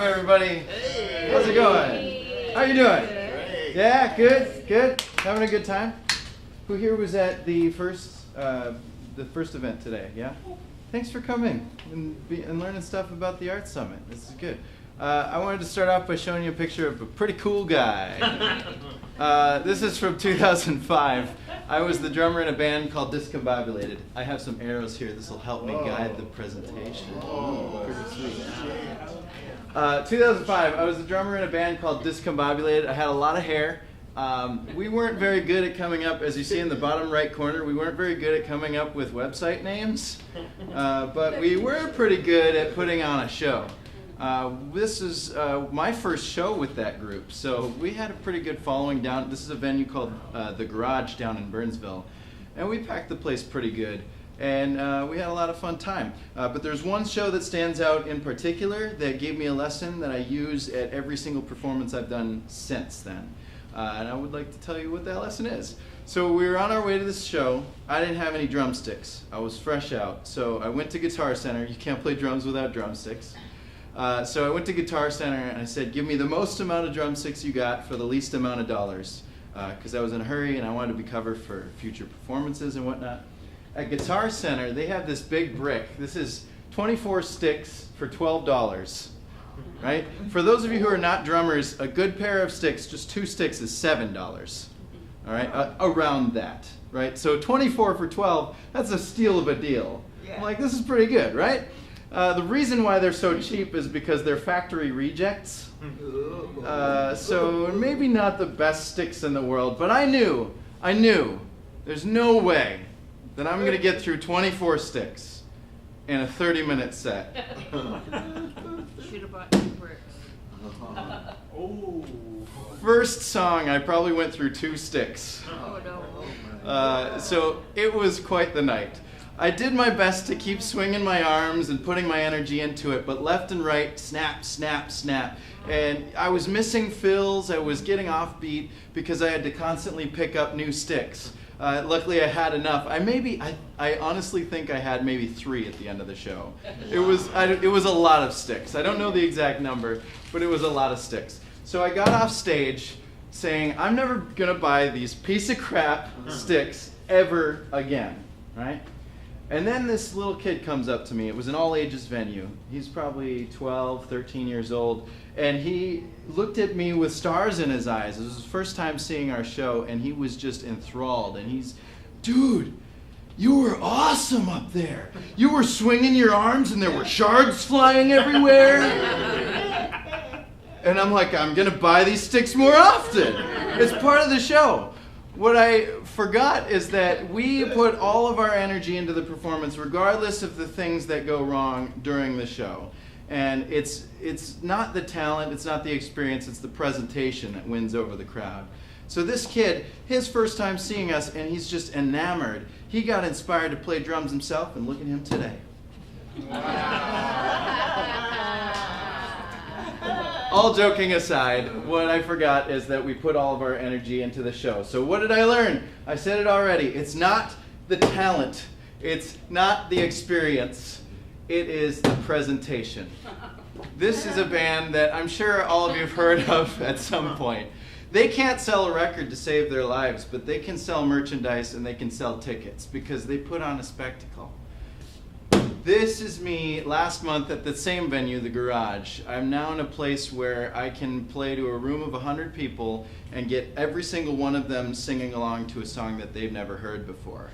everybody? Hey. How's it going? How are you doing? Great. Yeah, good. Having a good time? Who here was at the first event today? Yeah. Thanks for coming and learning stuff about the Art Summit. This is good. I wanted to start off by showing you a picture of a pretty cool guy. This is from 2005. I was the drummer in a band called Discombobulated. I have some arrows here. This will help me guide the presentation. Pretty sweet. 2005, I was the drummer in a band called Discombobulated. I had a lot of hair. We weren't very good at coming up, as you see in the bottom right corner, we weren't very good at coming up with website names, but we were pretty good at putting on a show. This is my first show with that group, so we had a pretty good following down. This is a venue called The Garage down in Burnsville, and we packed the place pretty good, and we had a lot of fun time. But there's one show that stands out in particular that gave me a lesson that I use at every single performance I've done since then. And I would like to tell you what that lesson is. So we were on our way to this show. I didn't have any drumsticks. I was fresh out. So I went to Guitar Center. You can't play drums without drumsticks. So I went to Guitar Center and I said, give me the most amount of drumsticks you got for the least amount of dollars. Because I was in a hurry and I wanted to be covered for future performances and whatnot. At Guitar Center, they have this big brick. This is 24 sticks for $12. Right? For those of you who are not drummers, a good pair of sticks, just 2 sticks, is $7. All right? Around that. Right? So 24 for 12, that's a steal of a deal. Yeah. I'm like, this is pretty good, right? The reason why they're so cheap is because they're factory rejects. So maybe not the best sticks in the world, but I knew, there's no way that I'm going to get through 24 sticks in a 30-minute set. Should have bought 2 bricks. First song, I probably went through 2 sticks. Oh no. So it was quite the night. I did my best to keep swinging my arms and putting my energy into it, but left and right, snap, snap, snap. And I was missing fills, I was getting off beat because I had to constantly pick up new sticks. Luckily I had enough. I honestly think I had maybe 3 at the end of the show. It was a lot of sticks. I don't know the exact number, but it was a lot of sticks. So I got off stage saying, I'm never gonna buy these piece of crap sticks ever again, right? And then this little kid comes up to me. It was an all-ages venue. He's probably 12, 13 years old. And he looked at me with stars in his eyes. It was his first time seeing our show, and he was just enthralled. And he's, dude, you were awesome up there. You were swinging your arms, and there were shards flying everywhere. And I'm like, I'm going to buy these sticks more often. It's part of the show. What I forgot is that we put all of our energy into the performance regardless of the things that go wrong during the show. And it's not the talent, it's not the experience, it's the presentation that wins over the crowd. So this kid, his first time seeing us, and he's just enamored. He got inspired to play drums himself, and look at him today. All joking aside, what I forgot is that we put all of our energy into the show. So what did I learn? I said it already. It's not the talent. It's not the experience. It is the presentation. This is a band that I'm sure all of you have heard of at some point. They can't sell a record to save their lives, but they can sell merchandise and they can sell tickets because they put on a spectacle. This is me last month at the same venue, The Garage. I'm now in a place where I can play to a room of 100 people and get every single one of them singing along to a song that they've never heard before.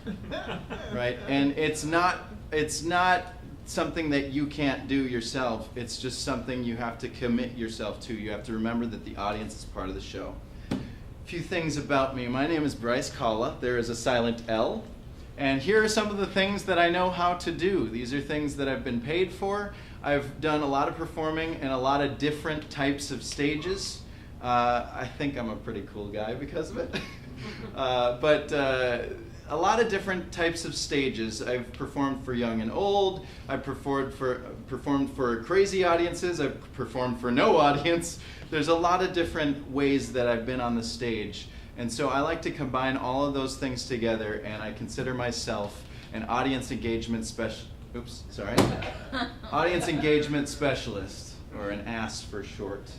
Right? And it's not something that you can't do yourself. It's just something you have to commit yourself to. You have to remember that the audience is part of the show. A few things about me. My name is Bryce Kalal. There is a silent L. And here are some of the things that I know how to do. These are things that I've been paid for. I've done a lot of performing in a lot of different types of stages. I think I'm a pretty cool guy because of it. But a lot of different types of stages. I've performed for young and old. I've performed for crazy audiences. I've performed for no audience. There's a lot of different ways that I've been on the stage. And so I like to combine all of those things together, and I consider myself an audience engagement specialist. or an ass for short.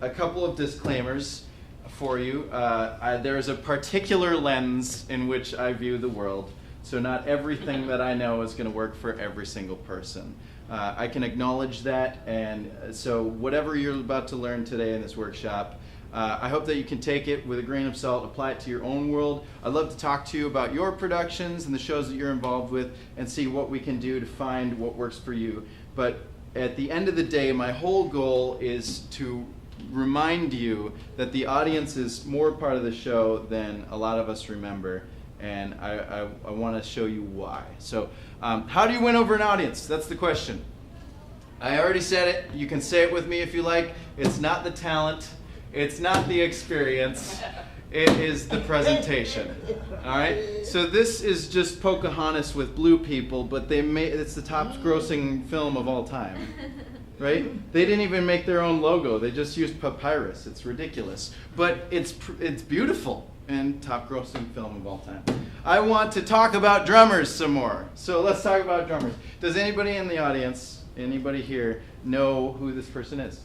A couple of disclaimers for you. There is a particular lens in which I view the world, so not everything that I know is going to work for every single person. I can acknowledge that, and so whatever you're about to learn today in this workshop, I hope that you can take it with a grain of salt, apply it to your own world. I'd love to talk to you about your productions and the shows that you're involved with and see what we can do to find what works for you. But at the end of the day, my whole goal is to remind you that the audience is more part of the show than a lot of us remember, and I want to show you why. So how do you win over an audience? That's the question. I already said it. You can say it with me if you like. It's not the talent. It's not the experience, it is the presentation, all right? So this is just Pocahontas with blue people, but it's the top grossing film of all time, right? They didn't even make their own logo, they just used papyrus. It's ridiculous, but it's beautiful and top grossing film of all time. I want to talk about drummers some more, so let's talk about drummers. Does anybody in the audience, anybody here, know who this person is?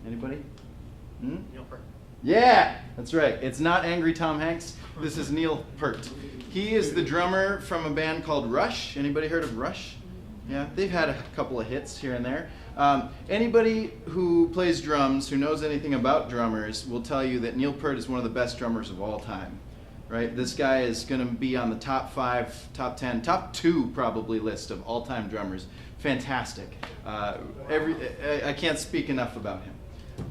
Anybody? Neil Peart. Yeah, that's right. It's not Angry Tom Hanks. This is Neil Peart. He is the drummer from a band called Rush. Anybody heard of Rush? Yeah, they've had a couple of hits here and there. Anybody who plays drums, who knows anything about drummers, will tell you that Neil Peart is one of the best drummers of all time. Right? This guy is going to be on the top 5, top 10, top 2 probably list of all-time drummers. Fantastic. I can't speak enough about him.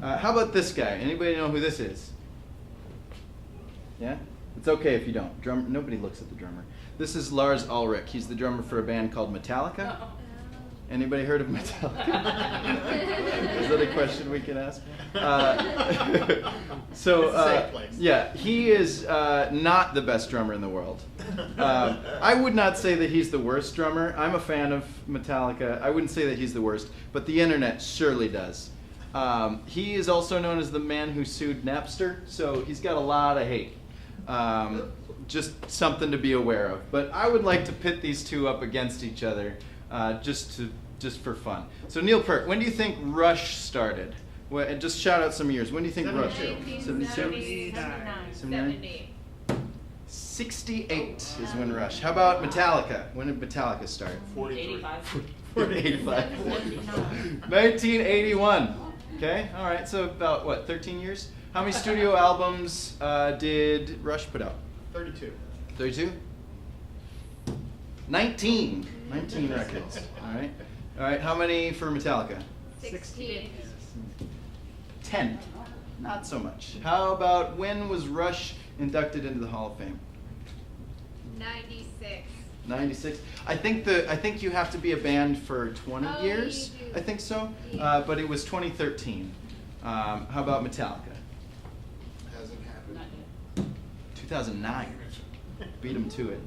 How about this guy? Anybody know who this is? Yeah? It's okay if you don't. Nobody looks at the drummer. This is Lars Ulrich. He's the drummer for a band called Metallica. Anybody heard of Metallica? Is that a question we can ask? Yeah, he is not the best drummer in the world. I would not say that he's the worst drummer. I'm a fan of Metallica. I wouldn't say that he's the worst, but the internet surely does. He is also known as the man who sued Napster, so he's got a lot of hate. Just something to be aware of. But I would like to pit these two up against each other, just for fun. So Neil Peart, when do you think Rush started? Well, and just shout out some years. When do you think Rush started? 79? 68 is when Rush. How about Metallica? When did Metallica start? 85. 1981. Okay, all right, so about, what, 13 years? How many studio albums did Rush put out? 32. 32? 19 records, all right. All right, how many for Metallica? 16. 10, not so much. How about when was Rush inducted into the Hall of Fame? 96. 96. I think you have to be a band for 20 years. You do. I think so. Yeah. But it was 2013. How about Metallica? Hasn't happened. 2009. Beat them to it.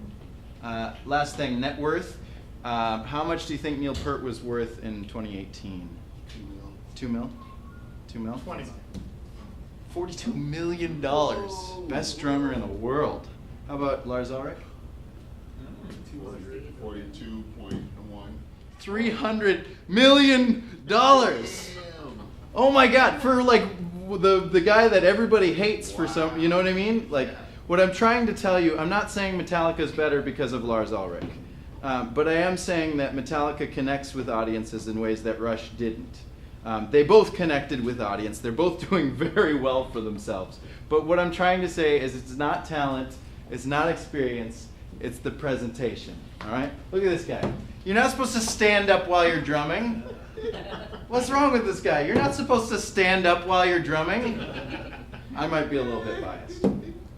Last thing, net worth. How much do you think Neil Peart was worth in 2018? 2 mil. 2 mil? 20. $42 million. Best drummer in the world. How about Lars Ulrich? 42.1. $300 million. Oh my God! For like the guy that everybody hates for some, you know what I mean? Like what I'm trying to tell you, I'm not saying Metallica is better because of Lars Ulrich, but I am saying that Metallica connects with audiences in ways that Rush didn't. They both connected with audience. They're both doing very well for themselves. But what I'm trying to say is it's not talent, it's not experience, it's the presentation. All right? Look at this guy. You're not supposed to stand up while you're drumming. What's wrong with this guy? You're not supposed to stand up while you're drumming. I might be a little bit biased.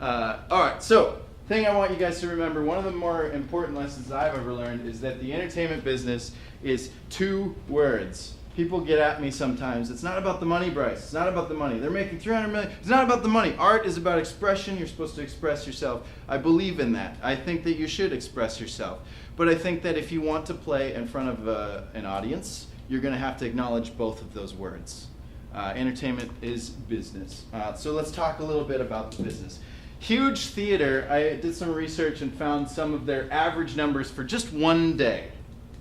All right, so thing I want you guys to remember, one of the more important lessons I've ever learned is that the entertainment business is 2 words. People get at me sometimes. It's not about the money, Bryce. It's not about the money. They're making $300 million. It's not about the money. Art is about expression. You're supposed to express yourself. I believe in that. I think that you should express yourself. But I think that if you want to play in front of an audience, you're going to have to acknowledge both of those words. Entertainment is business. So let's talk a little bit about the business. HUGE Theater, I did some research and found some of their average numbers for just one day.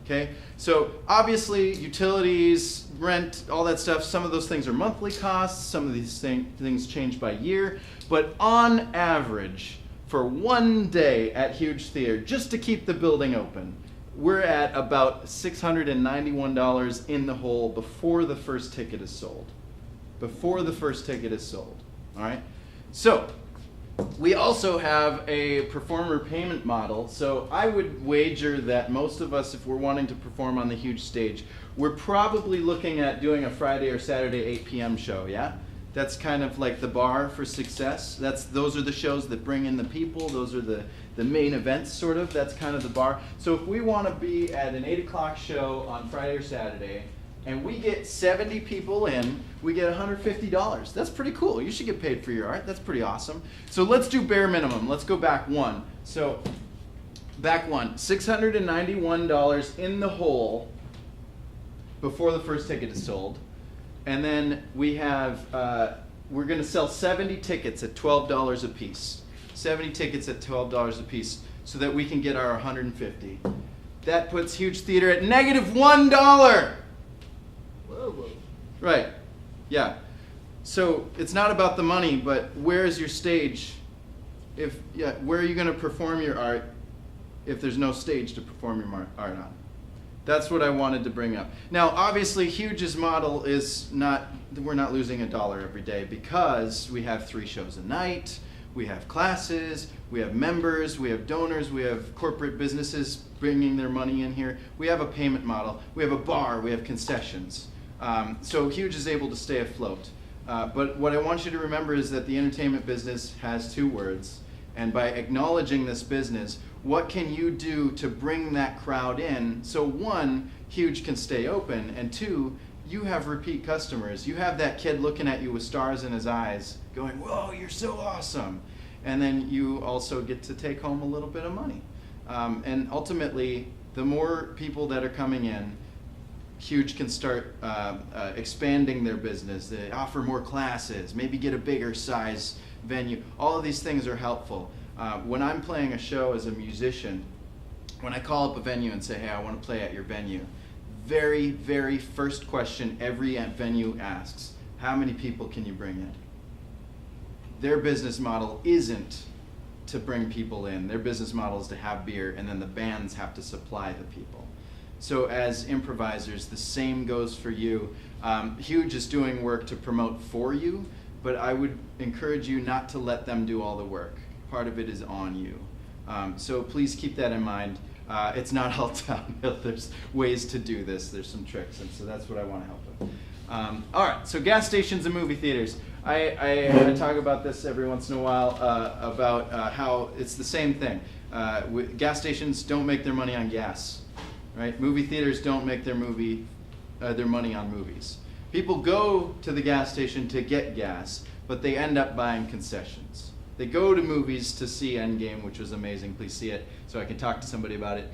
Okay, so obviously utilities, rent, all that stuff, some of those things are monthly costs, some of these things change by year, but on average, for one day at HUGE Theater, just to keep the building open, we're at about $691 in the hole before the first ticket is sold. Before the first ticket is sold, all right? So, we also have a performer payment model, so I would wager that most of us, if we're wanting to perform on the HUGE stage, we're probably looking at doing a Friday or Saturday 8 p.m. show, yeah? That's kind of like the bar for success. Those are the shows that bring in the people, those are the main events, sort of. That's kind of the bar. So if we want to be at an 8 o'clock show on Friday or Saturday, and we get 70 people in, we get $150. That's pretty cool. You should get paid for your art. That's pretty awesome. So let's do bare minimum. Let's go back one. So back one, $691 in the hole before the first ticket is sold. And then we have, we're going to sell 70 tickets at $12 a piece. 70 tickets at $12 a piece so that we can get our 150. That puts HUGE Theater at -$1. Whoa. Right, yeah. So it's not about the money, but where is your stage? Where are you going to perform your art if there's no stage to perform your art on? That's what I wanted to bring up. Now, obviously, HUGE's model is not, we're not losing $1 every day because we have 3 shows a night, we have classes, we have members, we have donors, we have corporate businesses bringing their money in here. We have a payment model, we have a bar, we have concessions. So HUGE is able to stay afloat. But what I want you to remember is that the entertainment business has 2 words. And by acknowledging this business, what can you do to bring that crowd in? So 1, HUGE can stay open, and 2, you have repeat customers. You have that kid looking at you with stars in his eyes going, whoa, you're so awesome. And then you also get to take home a little bit of money. And ultimately, the more people that are coming in, HUGE can start expanding their business. They offer more classes, maybe get a bigger size venue. All of these things are helpful. When I'm playing a show as a musician, when I call up a venue and say, hey, I want to play at your venue, very, very first question every venue asks, how many people can you bring in? Their business model isn't to bring people in. Their business model is to have beer, and then the bands have to supply the people. So as improvisers, the same goes for you. HUGE is doing work to promote for you, but I would encourage you not to let them do all the work. Part of it is on you. So please keep that in mind. It's not all downhill. There's ways to do this. There's some tricks, and so that's what I want to help with. All right, so gas stations and movie theaters. I talk about this every once in a while about how it's the same thing. Gas stations don't make their money on gas. Right? Movie theaters don't make their money on movies. People go to the gas station to get gas, but they end up buying concessions. They go to movies to see Endgame, which was amazing. Please see it so I can talk to somebody about it.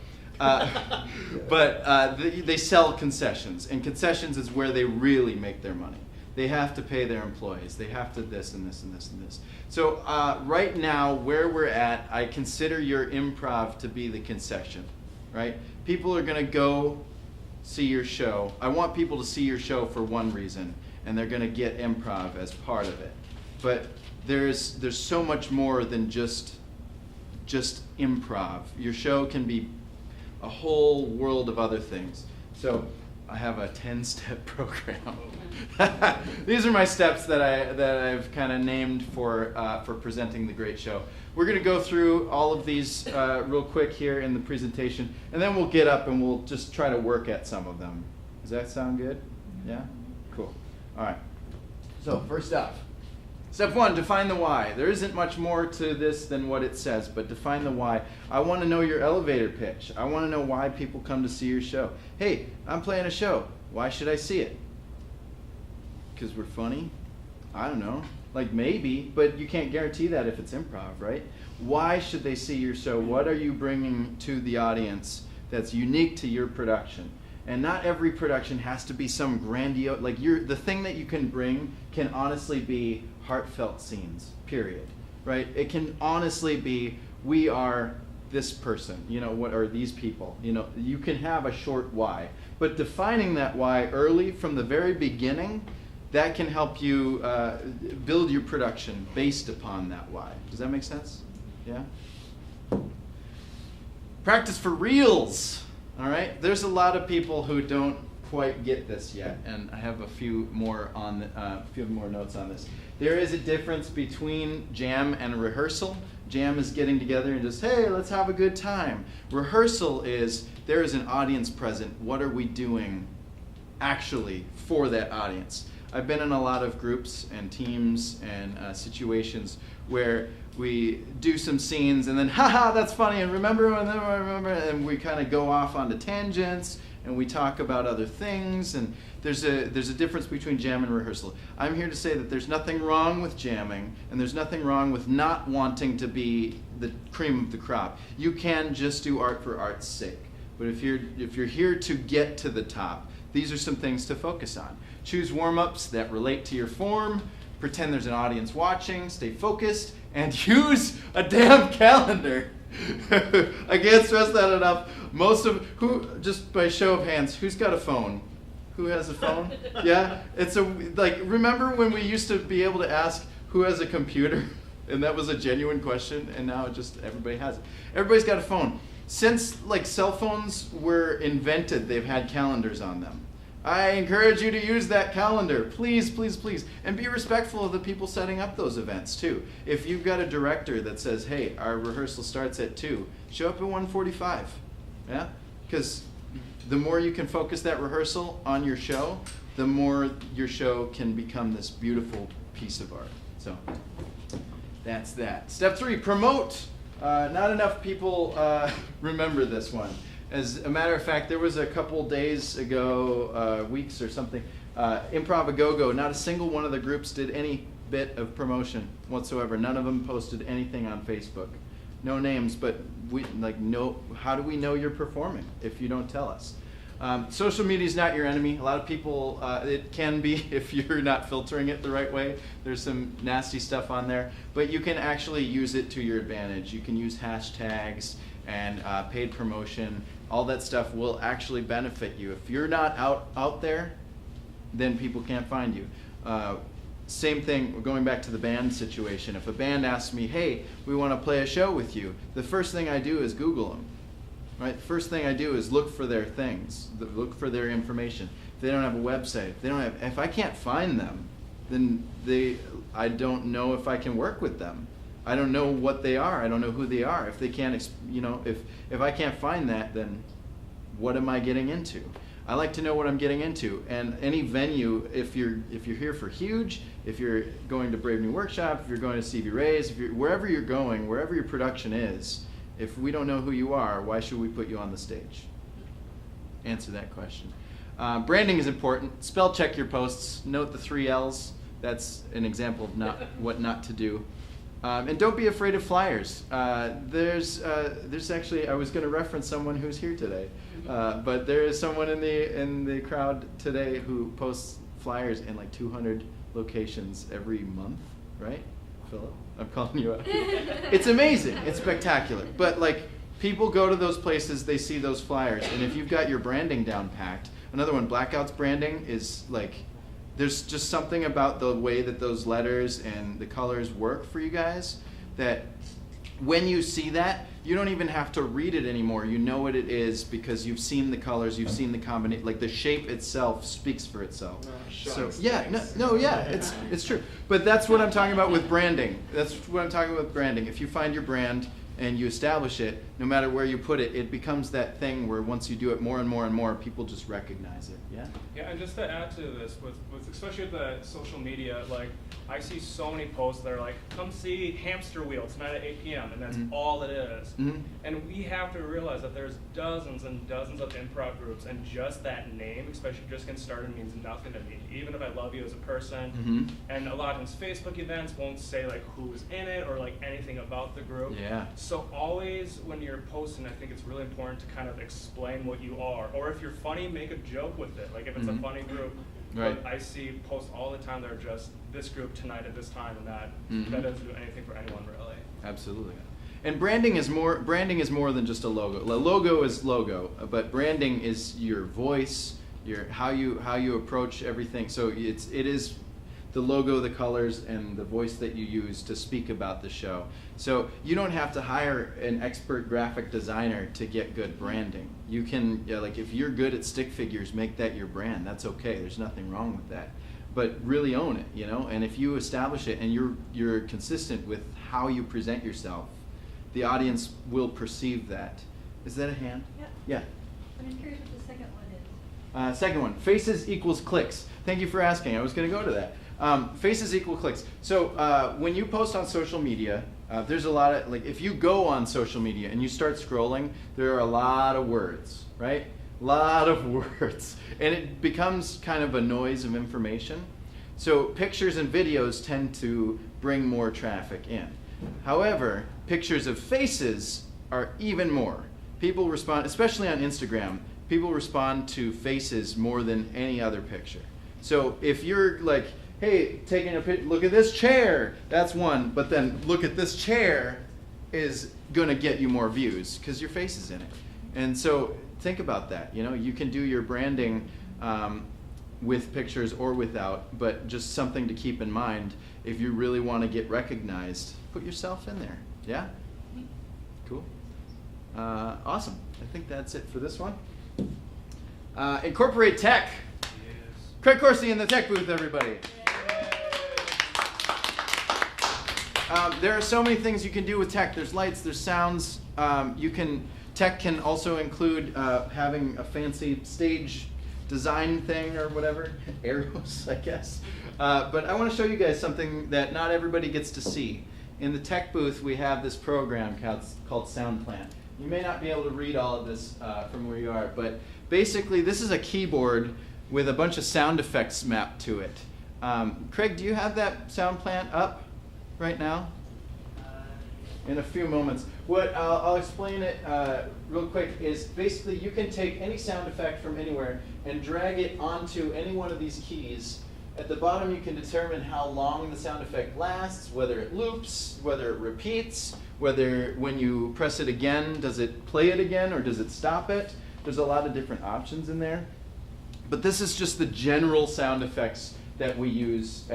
But they sell concessions, and concessions is where they really make their money. They have to pay their employees. They have to this and this and this and this. So right now, where we're at, I consider your improv to be the concession, right? People are going to go see your show. I want people to see your show for one reason, and they're going to get improv as part of it. But there's so much more than just improv. Your show can be a whole world of other things. So I have a 10-step program. These are my steps that I've kind of named for presenting the great show. We're going to go through all of these real quick here in the presentation, and then we'll get up and we'll just try to work at some of them. Does that sound good? Yeah? Cool. All right. So first up, step 1, define the why. There isn't much more to this than what it says, but define the why. I want to know your elevator pitch. I want to know why people come to see your show. Hey, I'm playing a show. Why should I see it? Because we're funny? I don't know. Like maybe, but you can't guarantee that if it's improv, right? Why should they see your show? What are you bringing to the audience that's unique to your production? And not every production has to be some grandiose, like the thing that you can bring can honestly be heartfelt scenes, period, right? It can honestly be, we are this person, what are these people? You can have a short why, but defining that why early from the very beginning, that can help you build your production based upon that why. Does that make sense? Yeah? Practice for reels. All right? There's a lot of people who don't quite get this yet, and I have a few more notes on this. There is a difference between jam and rehearsal. Jam is getting together and just, hey, let's have a good time. Rehearsal is, there is an audience present. What are we doing actually for that audience? I've been in a lot of groups and teams and situations where we do some scenes and then, haha, that's funny, and remember, and we kind of go off onto tangents and we talk about other things, and there's a difference between jam and rehearsal. I'm here to say that there's nothing wrong with jamming, and there's nothing wrong with not wanting to be the cream of the crop. You can just do art for art's sake. But if you're here to get to the top, these are some things to focus on. Choose warm-ups that relate to your form, pretend there's an audience watching, stay focused, and use a damn calendar. I can't stress that enough. Just by show of hands, who's got a phone? Who has a phone? Yeah? Remember when we used to be able to ask who has a computer? And that was a genuine question, and now just everybody has it. Everybody's got a phone. Since cell phones were invented, they've had calendars on them. I encourage you to use that calendar, please, please, please. And be respectful of the people setting up those events too. If you've got a director that says, hey, our rehearsal starts at 2, show up at 1:45, yeah? Because the more you can focus that rehearsal on your show, the more your show can become this beautiful piece of art. So that's that. Step 3, promote. Not enough people remember this one. As a matter of fact, there was a couple days ago, weeks or something, Improv a Go-Go, not a single one of the groups did any bit of promotion whatsoever. None of them posted anything on Facebook. No names, but how do we know you're performing if you don't tell us? Social media is not your enemy. A lot of people, it can be if you're not filtering it the right way. There's some nasty stuff on there, but you can actually use it to your advantage. You can use hashtags and paid promotion. All that stuff will actually benefit you. If you're not out there, then people can't find you. Same thing, going back to the band situation. If a band asks me, hey, we want to play a show with you, the first thing I do is Google them. Right? The first thing I do is look for their things, look for their information. If they don't have a website, if I can't find them, then I don't know if I can work with them. I don't know what they are. I don't know who they are. If they can't, if I can't find that, then what am I getting into? I like to know what I'm getting into. And any venue, if you're here for HUGE, if you're going to Brave New Workshop, if you're going to Stevie Ray's, wherever you're going, wherever your production is, if we don't know who you are, why should we put you on the stage? Answer that question. Branding is important. Spell check your posts. Note the 3 L's. That's an example of what not to do. And don't be afraid of flyers. There's actually, I was going to reference someone who's here today, but there is someone in the crowd today who posts flyers in 200 locations every month, right, Philip? I'm calling you out. It's amazing. It's spectacular. But people go to those places, they see those flyers, and if you've got your branding down packed, another one, Blackout's branding is there's just something about the way that those letters and the colors work for you guys that when you see that, you don't even have to read it anymore. You know what it is because you've seen the colors, you've seen the combination, the shape itself speaks for itself. So yeah, it's true. But that's what I'm talking about with branding. That's what I'm talking about with branding. If you find your brand and you establish it, no matter where you put it, it becomes that thing where once you do it more and more and more, people just recognize it. Yeah? Yeah, and just to add to this, with especially with the social media, I see so many posts that are come see Hamster Wheel tonight at 8 p.m., and that's all it is. Mm-hmm. And we have to realize that there's dozens and dozens of improv groups, and just that name, especially just getting started, means nothing to me, even if I love you as a person. Mm-hmm. And a lot of times Facebook events won't say who's in it or anything about the group. Yeah. So always when you're posting, I think it's really important to kind of explain what you are. Or if you're funny, make a joke with it. If it's a funny group. Right. But I see posts all the time that are just this group tonight at this time and that. Mm-hmm. That doesn't do anything for anyone really. Absolutely. And branding is more than just a logo. A logo is logo, but branding is your voice, your how you approach everything. So it is the logo, the colors, and the voice that you use to speak about the show. So you don't have to hire an expert graphic designer to get good branding. You can, like, if you're good at stick figures, make that your brand. That's okay. There's nothing wrong with that. But really own it, you know. And if you establish it and you're consistent with how you present yourself, the audience will perceive that. Is that a hand? Yep. Yeah. I'm curious what the second one is. Second one, faces equals clicks. Thank you for asking. I was going to go to that. Faces equal clicks. So when you post on social media, there's a lot of, like, if you go on social media and you start scrolling, there are a lot of words, right? A lot of words. And it becomes kind of a noise of information. So pictures and videos tend to bring more traffic in. However, pictures of faces are even more. People respond, especially on Instagram, people respond to faces more than any other picture. So if you're like, hey, taking a picture, look at this chair, that's one, but then look at this chair is going to get you more views because your face is in it. And so think about that. You know, you can do your branding with pictures or without, but just something to keep in mind. If you really want to get recognized, put yourself in there. Yeah? Cool. Awesome. I think that's it for this one. Incorporate tech. Yes. Craig Corsi in the tech booth, everybody. There are so many things you can do with tech. There's lights, there's sounds. Tech can also include having a fancy stage design thing or whatever, arrows, I guess. But I want to show you guys something that not everybody gets to see. In the tech booth, we have this program called SoundPlant. You may not be able to read all of this from where you are, but basically this is a keyboard with a bunch of sound effects mapped to it. Craig, do you have that SoundPlant up right now? In a few moments. What I'll explain it real quick is basically you can take any sound effect from anywhere and drag it onto any one of these keys. At the bottom you can determine how long the sound effect lasts, whether it loops, whether it repeats, whether when you press it again, does it play it again or does it stop it? There's a lot of different options in there. But this is just the general sound effects that we use.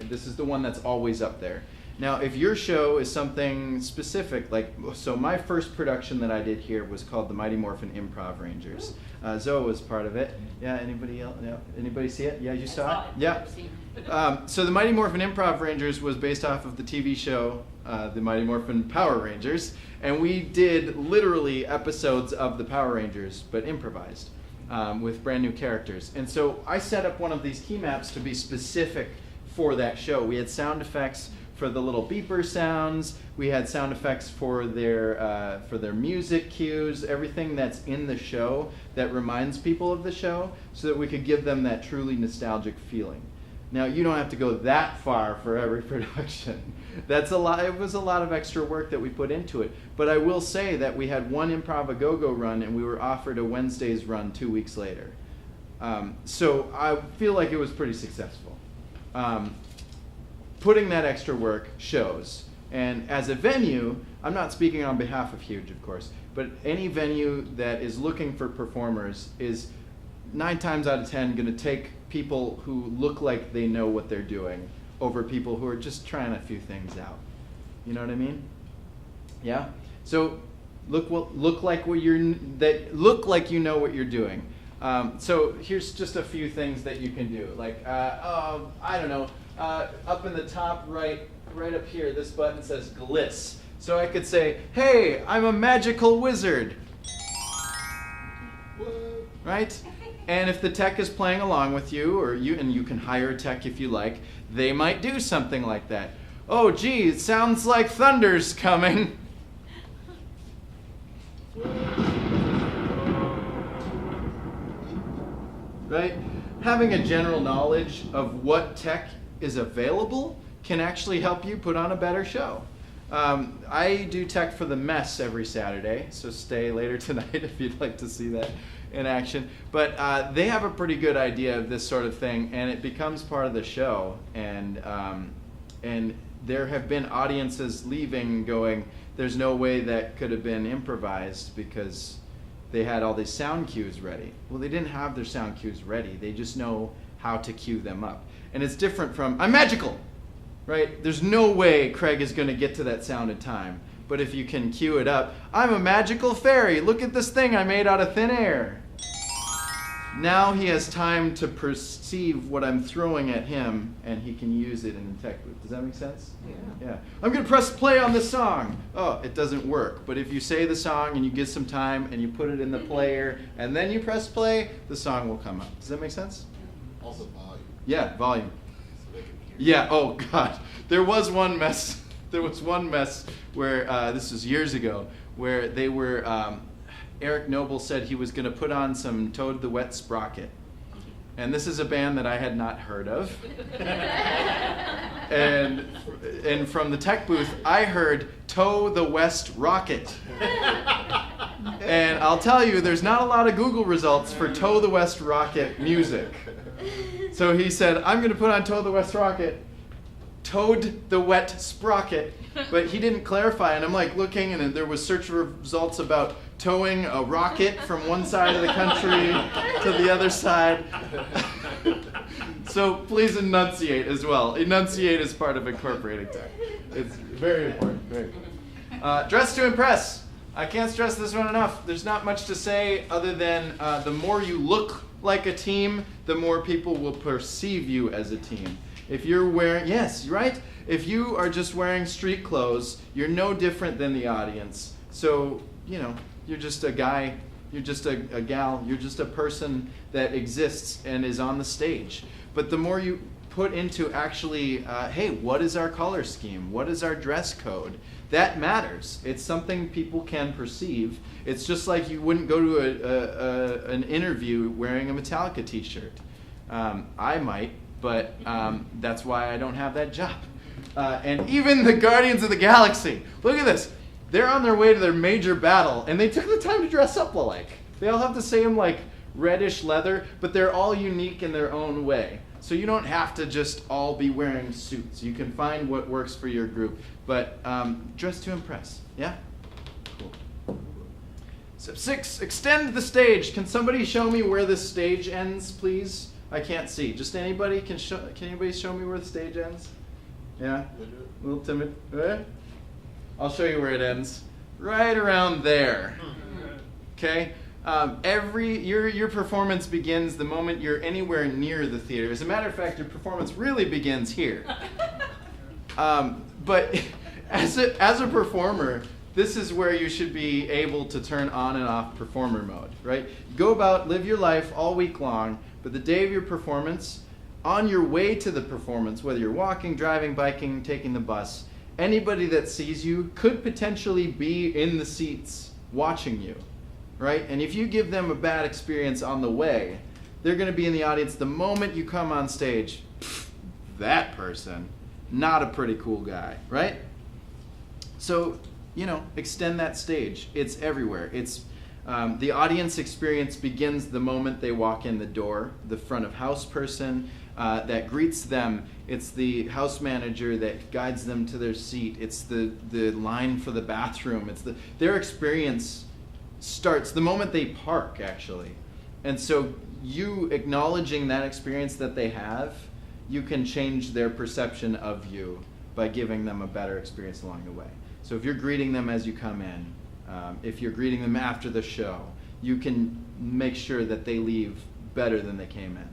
This is the one that's always up there. Now, if your show is something specific, like, so my first production that I did here was called the Mighty Morphin Improv Rangers. Zoe was part of it. Yeah, anybody else? Yeah. Anybody see it? Yeah, you saw it? Yeah. So the Mighty Morphin Improv Rangers was based off of the TV show, the Mighty Morphin Power Rangers. And we did literally episodes of the Power Rangers, but improvised with brand new characters. And so I set up one of these key maps to be specific for that show. We had sound effects for the little beeper sounds. We had sound effects for their music cues, everything that's in the show that reminds people of the show, so that we could give them that truly nostalgic feeling. Now, you don't have to go that far for every production. That's a lot. It was a lot of extra work that we put into it. But I will say that we had one Improv-A-Go-Go run, and we were offered a Wednesday's run 2 weeks later. So I feel like it was pretty successful. Putting that extra work shows. And as a venue, I'm not speaking on behalf of HUGE, of course, but any venue that is looking for performers is 9 times out of 10 going to take people who look like they know what they're doing over people who are just trying a few things out. You know what I mean? Yeah? So look like you know what you're doing. So here's just a few things that you can do. Like, I don't know, up in the top right up here, this button says Gliss. So I could say, hey, I'm a magical wizard. Right? And if the tech is playing along with you, and you can hire a tech if you like, they might do something like that. Oh, gee, it sounds like thunder's coming. Right? Having a general knowledge of what tech is available can actually help you put on a better show. I do tech for The Mess every Saturday, so stay later tonight if you'd like to see that in action. But they have a pretty good idea of this sort of thing, and it becomes part of the show. And there have been audiences leaving going, there's no way that could have been improvised because they had all these sound cues ready. Well, they didn't have their sound cues ready. They just know how to cue them up. And it's different from, I'm magical, right? There's no way Craig is going to get to that sound in time. But if you can cue it up, I'm a magical fairy. Look at this thing I made out of thin air. Now he has time to perceive what I'm throwing at him, and he can use it in the tech booth. Does that make sense? Yeah. I'm going to press play on this song. Oh, it doesn't work. But if you say the song and you give some time and you put it in the player and then you press play, the song will come up. Does that make sense? Also volume. Yeah, volume. So they can hear. Yeah, oh God. There was one mess where, this was years ago, where they were, Eric Noble said he was going to put on some Toad the Wet Sprocket. And this is a band that I had not heard of. and from the tech booth, I heard Toe the West Rocket. And I'll tell you, there's not a lot of Google results for Toe the West Rocket music. So he said, I'm going to put on Toe the West Rocket, Toad the Wet Sprocket. But he didn't clarify, and I'm like looking, and there was search results about towing a rocket from one side of the country to the other side. So please enunciate as well. Enunciate is part of incorporating tech. It's very important. Very important. Dress to impress. I can't stress this one enough. There's not much to say other than the more you look like a team, the more people will perceive you as a team. If you're wearing, yes, right? If you are just wearing street clothes, you're no different than the audience. So, you're just a guy, you're just a gal, you're just a person that exists and is on the stage. But the more you put into actually, hey, what is our color scheme? What is our dress code? That matters. It's something people can perceive. It's just like you wouldn't go to an interview wearing a Metallica t-shirt. I might, but that's why I don't have that job. And even the Guardians of the Galaxy, look at this. They're on their way to their major battle, and they took the time to dress up alike. They all have the same reddish leather, but they're all unique in their own way. So you don't have to just all be wearing suits. You can find what works for your group, but dress to impress. Yeah? Cool. Step 6, extend the stage. Can somebody show me where this stage ends, please? I can't see. Just anybody? Can anybody show me where the stage ends? Yeah? A little timid. I'll show you where it ends. Right around there. Okay? Your performance begins the moment you're anywhere near the theater. As a matter of fact, your performance really begins here. But as a performer, this is where you should be able to turn on and off performer mode, right? Go about, live your life all week long, but the day of your performance, on your way to the performance, whether you're walking, driving, biking, taking the bus, anybody that sees you could potentially be in the seats watching you, right? And if you give them a bad experience on the way, they're going to be in the audience the moment you come on stage. That person, not a pretty cool guy, right? So, extend that stage. It's everywhere. It's the audience experience begins the moment they walk in the door. The front of house person that greets them. It's the house manager that guides them to their seat. It's the line for the bathroom. It's their experience starts the moment they park, actually. And so you acknowledging that experience that they have, you can change their perception of you by giving them a better experience along the way. So if you're greeting them as you come in, if you're greeting them after the show, you can make sure that they leave better than they came in.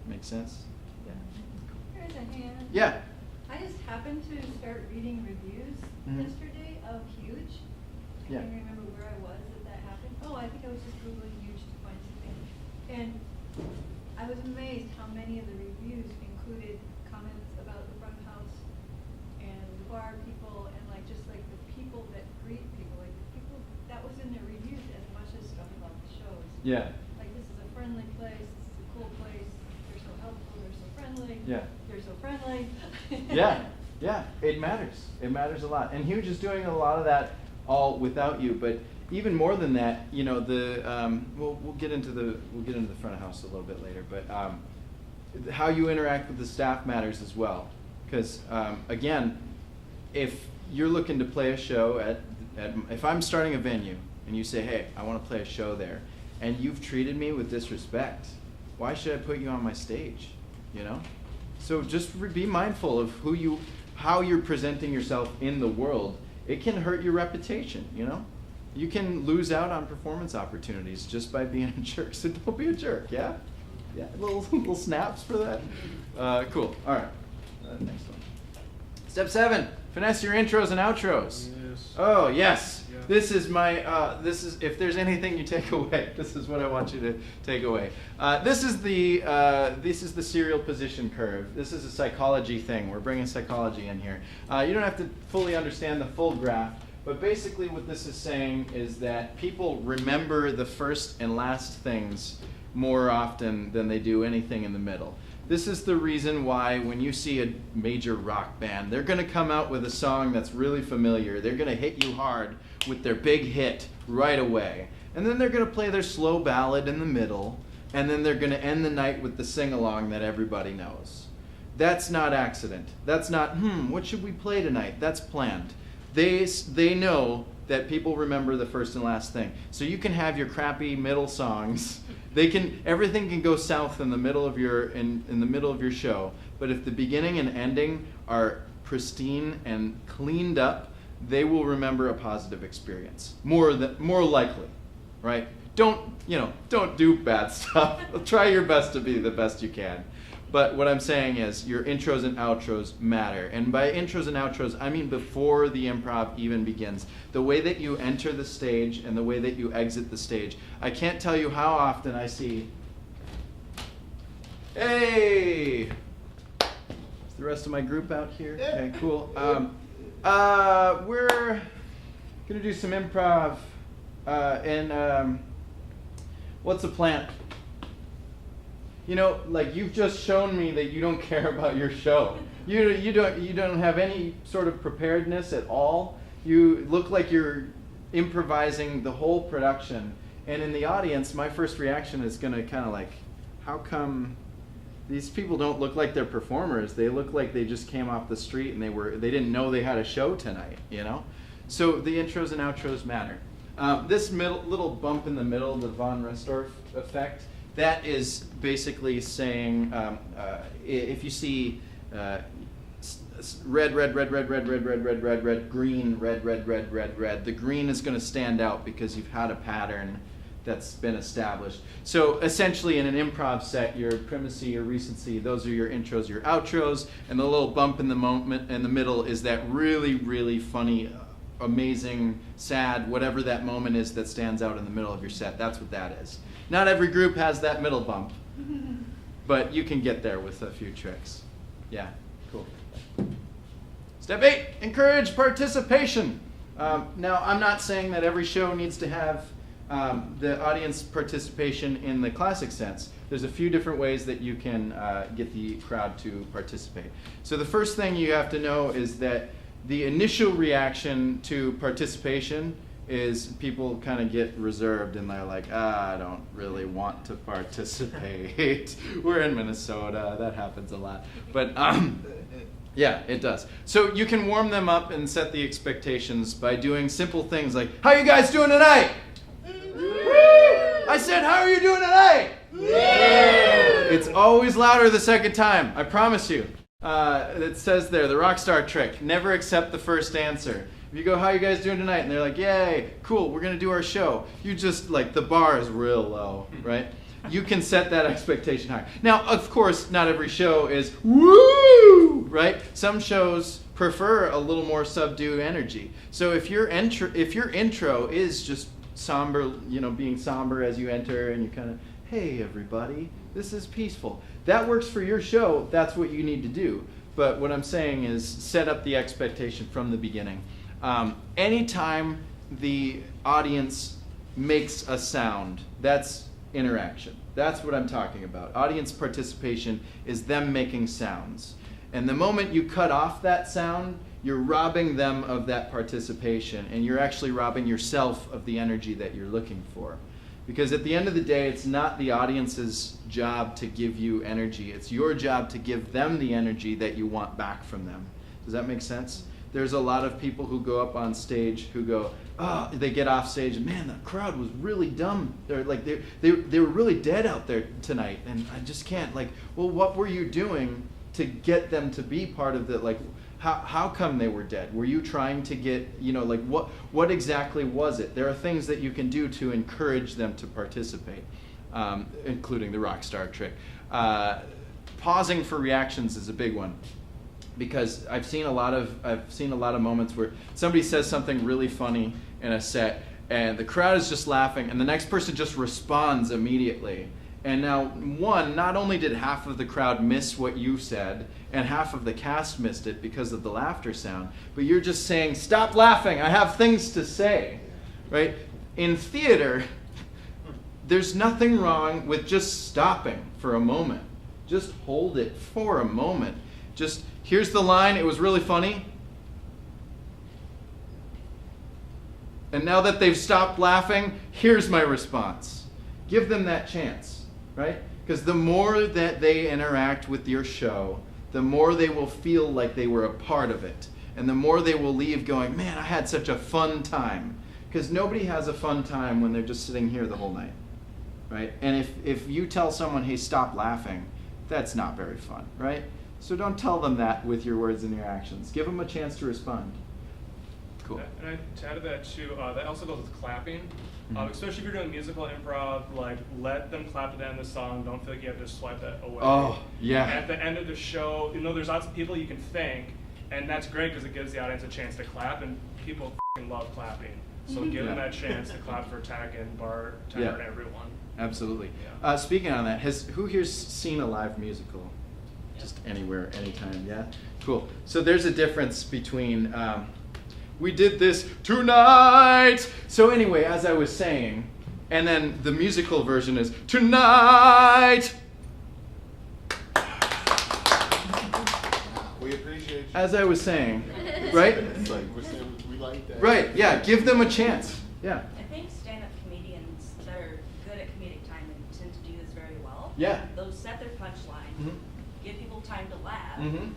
Make sense? Yeah. Here's a hand. Yeah. I just happened to start reading reviews yesterday of HUGE. I Yeah. can't remember where I was that happened. Oh, I think I was just Googling HUGE to find something. And I was amazed how many of the reviews included comments about the front house and the bar people and just the people that greet people. Like the people that was in their reviews as much as stuff about the shows. Yeah. Like, this is a friendly place, this is a cool place, they're so helpful, they're so friendly. Yeah. They're so friendly. Yeah, it matters. It matters a lot. And HUGE is doing a lot of that all without you, but even more than that, we'll get into the front of house a little bit later, but how you interact with the staff matters as well. Because again, if you're looking to play a show if I'm starting a venue and you say, hey, I want to play a show there, and you've treated me with disrespect, why should I put you on my stage? You know? So just be mindful of how you're presenting yourself in the world. It can hurt your reputation, you know? You can lose out on performance opportunities just by being a jerk. So don't be a jerk, yeah? Yeah, little snaps for that. Cool. All right. Next one. Step 7. Finesse your intros and outros. Yes. Oh yes. Yeah. This is my. If there's anything you take away, this is what I want you to take away. This is the serial position curve. This is a psychology thing. We're bringing psychology in here. You don't have to fully understand the full graph. But basically what this is saying is that people remember the first and last things more often than they do anything in the middle. This is the reason why when you see a major rock band, they're going to come out with a song that's really familiar. They're going to hit you hard with their big hit right away. And then they're going to play their slow ballad in the middle. And then they're going to end the night with the sing-along that everybody knows. That's not accident. That's not, what should we play tonight? That's planned. They know that people remember the first and last thing. So you can have your crappy middle songs. Everything can go south in the middle of your in the middle of your show. But if the beginning and ending are pristine and cleaned up, they will remember a positive experience. More likely, right? Don't do bad stuff. Try your best to be the best you can. But what I'm saying is your intros and outros matter. And by intros and outros, I mean before the improv even begins. The way that you enter the stage and the way that you exit the stage. I can't tell you how often I see, hey! Is the rest of my group out here? Okay, cool. We're going to do some improv. What's a plant? You know, like you've just shown me that you don't care about your show. You don't have any sort of preparedness at all. You look like you're improvising the whole production. And in the audience, my first reaction is going to kind of like, how come these people don't look like they're performers? They look like they just came off the street and they didn't know they had a show tonight, you know? So the intros and outros matter. This little bump in the middle, the von Restorff effect, that is basically saying if you see red, green, red, the green is going to stand out because you've had a pattern that's been established. So essentially in an improv set, your primacy, your recency, those are your intros, your outros, and the little bump in the moment in the middle is that really, really funny, amazing, sad, whatever that moment is that stands out in the middle of your set. That's what that is. Not every group has that middle bump, but you can get there with a few tricks. Yeah, cool. Step 8, encourage participation. Now, I'm not saying that every show needs to have the audience participation in the classic sense. There's a few different ways that you can get the crowd to participate. So the first thing you have to know is that the initial reaction to participation is people kind of get reserved and they're like, I don't really want to participate. We're in Minnesota, that happens a lot. But yeah, it does. So you can warm them up and set the expectations by doing simple things like, how you guys doing tonight? I said, how are you doing tonight? It's always louder the second time, I promise you. It says there, the rock star trick, never accept the first answer. If you go, how you guys doing tonight? And they're like, yay, cool, we're going to do our show. You just, like, the bar is real low, right? You can set that expectation high. Now, of course, not every show is woo, right? Some shows prefer a little more subdued energy. So if your intro is just somber, being somber as you enter and you kind of, hey, everybody, this is peaceful. That works for your show. That's what you need to do. But what I'm saying is set up the expectation from the beginning. Anytime the audience makes a sound, that's interaction. That's what I'm talking about. Audience participation is them making sounds. And the moment you cut off that sound, you're robbing them of that participation, and you're actually robbing yourself of the energy that you're looking for. Because at the end of the day, it's not the audience's job to give you energy. It's your job to give them the energy that you want back from them. Does that make sense? there's a lot of people who go up on stage who go, oh, they get off stage and man, the crowd was really dumb. They're like they were really dead out there tonight, and I just can't. Like, well, what were you doing to get them to be part of the, like, how come they were dead? Were you trying to get, like, what exactly was it? There are things that you can do to encourage them to participate, including the rock star trick. Pausing for reactions is a big one, because I've seen a lot of moments where somebody says something really funny in a set, and the crowd is just laughing, and the next person just responds immediately. And now, not only did half of the crowd miss what you said, and half of the cast missed it because of the laughter sound, but you're just saying, stop laughing, I have things to say, right? In theater, there's nothing wrong with just stopping for a moment. Just hold it for a moment. Just, here's the line, it was really funny. And now that they've stopped laughing, here's my response. Give them that chance, right? Because the more that they interact with your show, the more they will feel like they were a part of it. And the more they will leave going, man, I had such a fun time. Because nobody has a fun time when they're just sitting here the whole night, right? And if you tell someone, hey, stop laughing, that's not very fun, right? So don't tell them that with your words and your actions. Give them a chance to respond. Cool. And to add to that too, that also goes with clapping. Especially if you're doing musical improv, like, let them clap at the end of the song. Don't feel like you have to swipe that away. Oh, yeah. At the end of the show, there's lots of people you can thank, and that's great because it gives the audience a chance to clap, and people love clapping. So give them that chance to clap for Tech and Bart, Tanner, and everyone. Absolutely. Yeah. Speaking on that, who here's seen a live musical? Just anywhere, anytime, yeah? Cool. So there's a difference between, we did this tonight. So anyway, as I was saying, and then the musical version is tonight. We appreciate you. As I was saying, right? It's like, we like that. Right, yeah, give them a chance. Yeah. I think stand-up comedians that are good at comedic timing tend to do this very well. Yeah. They'll set their punchline, Mhm. give people time to laugh. Mm-hmm.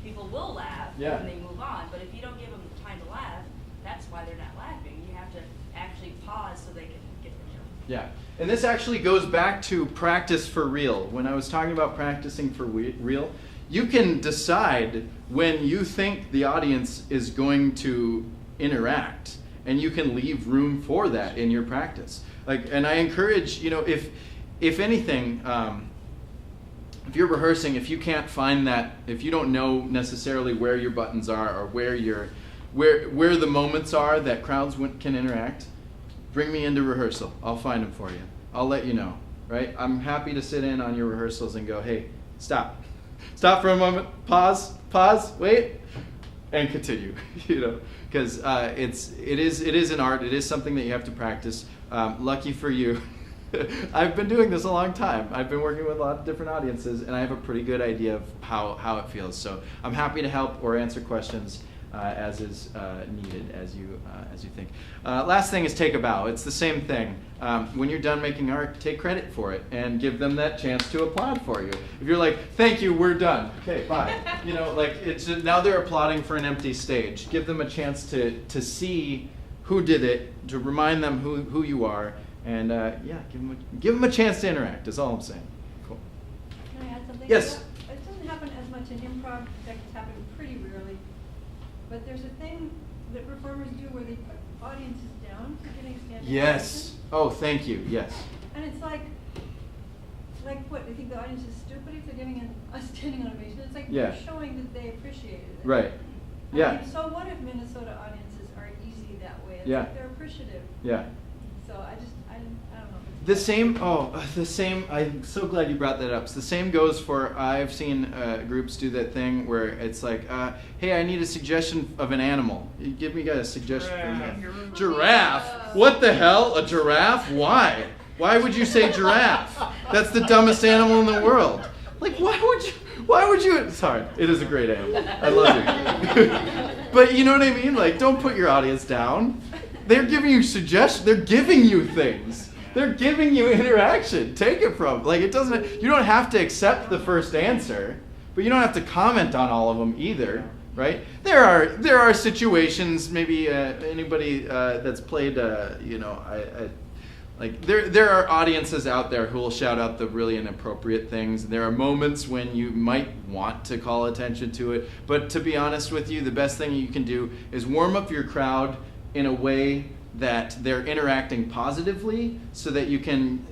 People will laugh Yeah. when they move on, but if you don't give them time to laugh, that's why they're not laughing. You have to actually pause so they can get the joke. Yeah, and this actually goes back to practice for real. When I was talking about practicing for real, you can decide when you think the audience is going to interact, and you can leave room for that in your practice. Like, and I encourage, if anything, if you're rehearsing, if you can't find that, if you don't know necessarily where your buttons are or where the moments are that crowds can interact, bring me into rehearsal. I'll find them for you. I'll let you know, right? I'm happy to sit in on your rehearsals and go, hey, stop. Stop for a moment, pause, wait, and continue, because it is an art. It is something that you have to practice. Lucky for you, I've been doing this a long time. I've been working with a lot of different audiences, and I have a pretty good idea of how it feels. So I'm happy to help or answer questions as is needed, as you think. Last thing is take a bow. It's the same thing. When you're done making art, take credit for it and give them that chance to applaud for you. If you're like, thank you, we're done. Okay, bye. It's just, now they're applauding for an empty stage. Give them a chance to see who did it, to remind them who you are, and give them a chance to interact. Is all I'm saying. Cool. Can I add something? Yes. It doesn't happen as much in improv. That happen pretty rarely. But there's a thing that performers do where they put audiences down for getting standing Yes. ovation. Oh, thank you. Yes. And it's like what? They think the audience is stupid if they're giving a standing ovation. It's like Yeah. they're showing that they appreciated it. Right. I Yeah. mean, so what if Minnesota audiences are easy that way? It's Yeah. like they're appreciative. Yeah. So I don't know. The same, I'm so glad you brought that up. So the same goes for, I've seen groups do that thing where it's like, hey, I need a suggestion of an animal. You give me guys a suggestion for an animal. Giraffe? What the hell? A giraffe? Why? Why would you say giraffe? That's the dumbest animal in the world. Like, why would you, sorry, it is a great animal. I love it. But you know what I mean? Like, don't put your audience down. They're giving you suggestions. They're giving you things. They're giving you interaction. Take it from. Like, it doesn't. You don't have to accept the first answer, but you don't have to comment on all of them either. right? There are situations, maybe anybody that's played, like there are audiences out there who will shout out the really inappropriate things. There are moments when you might want to call attention to it, but to be honest with you, the best thing you can do is warm up your crowd in a way that they're interacting positively so that you can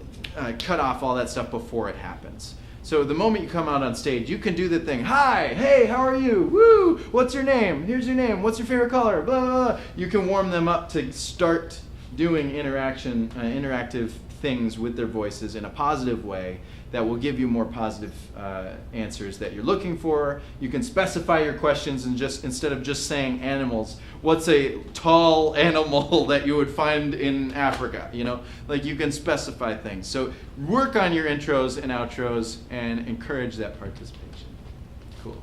cut off all that stuff before it happens. So the moment you come out on stage, you can do the thing, hi, hey, how are you? Woo, what's your name? Here's your name. What's your favorite color? Blah, blah, blah. You can warm them up to start doing interactive things with their voices in a positive way that will give you more positive answers that you're looking for. You can specify your questions and just instead of just saying animals, what's a tall animal that you would find in Africa? You know, like you can specify things. So work on your intros and outros and encourage that participation. Cool.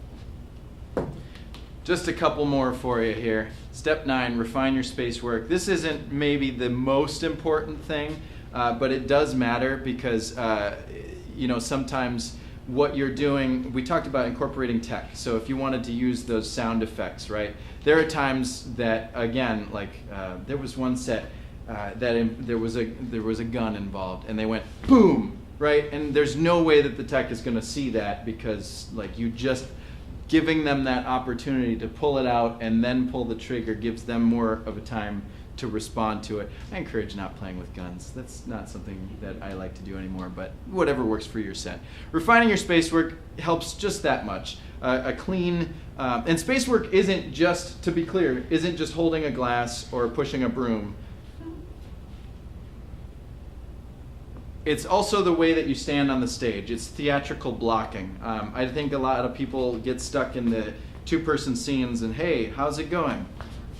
Just a couple more for you here. Step 9, refine your space work. This isn't maybe the most important thing, but it does matter because sometimes what you're doing, we talked about incorporating tech. So if you wanted to use those sound effects, right? There are times that, again, like there was one set there was a gun involved, and they went boom, right? And there's no way that the tech is going to see that because, like, you just giving them that opportunity to pull it out and then pull the trigger gives them more of a time to respond to it. I encourage not playing with guns. That's not something that I like to do anymore, but whatever works for your set. Refining your space work helps just that much. A clean, and space work isn't just, to be clear, isn't just holding a glass or pushing a broom. It's also the way that you stand on the stage. It's theatrical blocking. I think a lot of people get stuck in the two-person scenes and, hey, how's it going?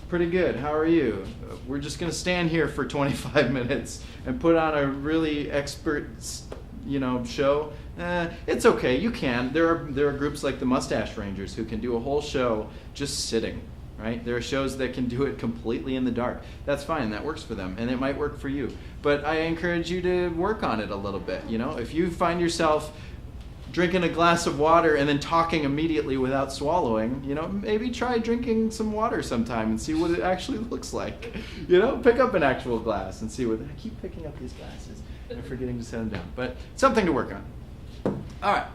Pretty good. How are you? We're just going to stand here for 25 minutes and put on a really expert, show. It's okay. You can. There are groups like the Mustache Rangers who can do a whole show just sitting. Right? There are shows that can do it completely in the dark. That's fine. That works for them, and it might work for you. But I encourage you to work on it a little bit. If you find yourself drinking a glass of water and then talking immediately without swallowing, maybe try drinking some water sometime and see what it actually looks like. Pick up an actual glass and see what. I keep picking up these glasses and forgetting to set them down. But something to work on. All right.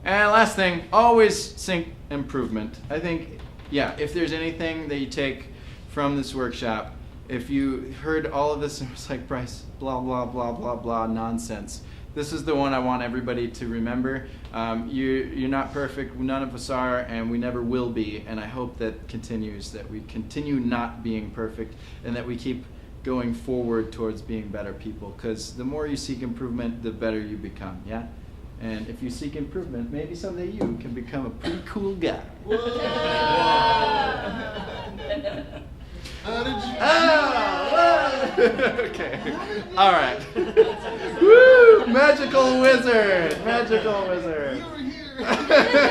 And last thing, always seek improvement. I think. Yeah, if there's anything that you take from this workshop, if you heard all of this and it was like, Bryce, blah, blah, blah, blah, blah, nonsense, this is the one I want everybody to remember. You're not perfect, none of us are, and we never will be, and I hope that continues, that we continue not being perfect, and that we keep going forward towards being better people, because the more you seek improvement, the better you become, yeah? And if you seek improvement, maybe someday you can become a pretty cool guy. Whoa. How did you Okay. All right. Woo! Magical wizard. Magical wizard. You were here.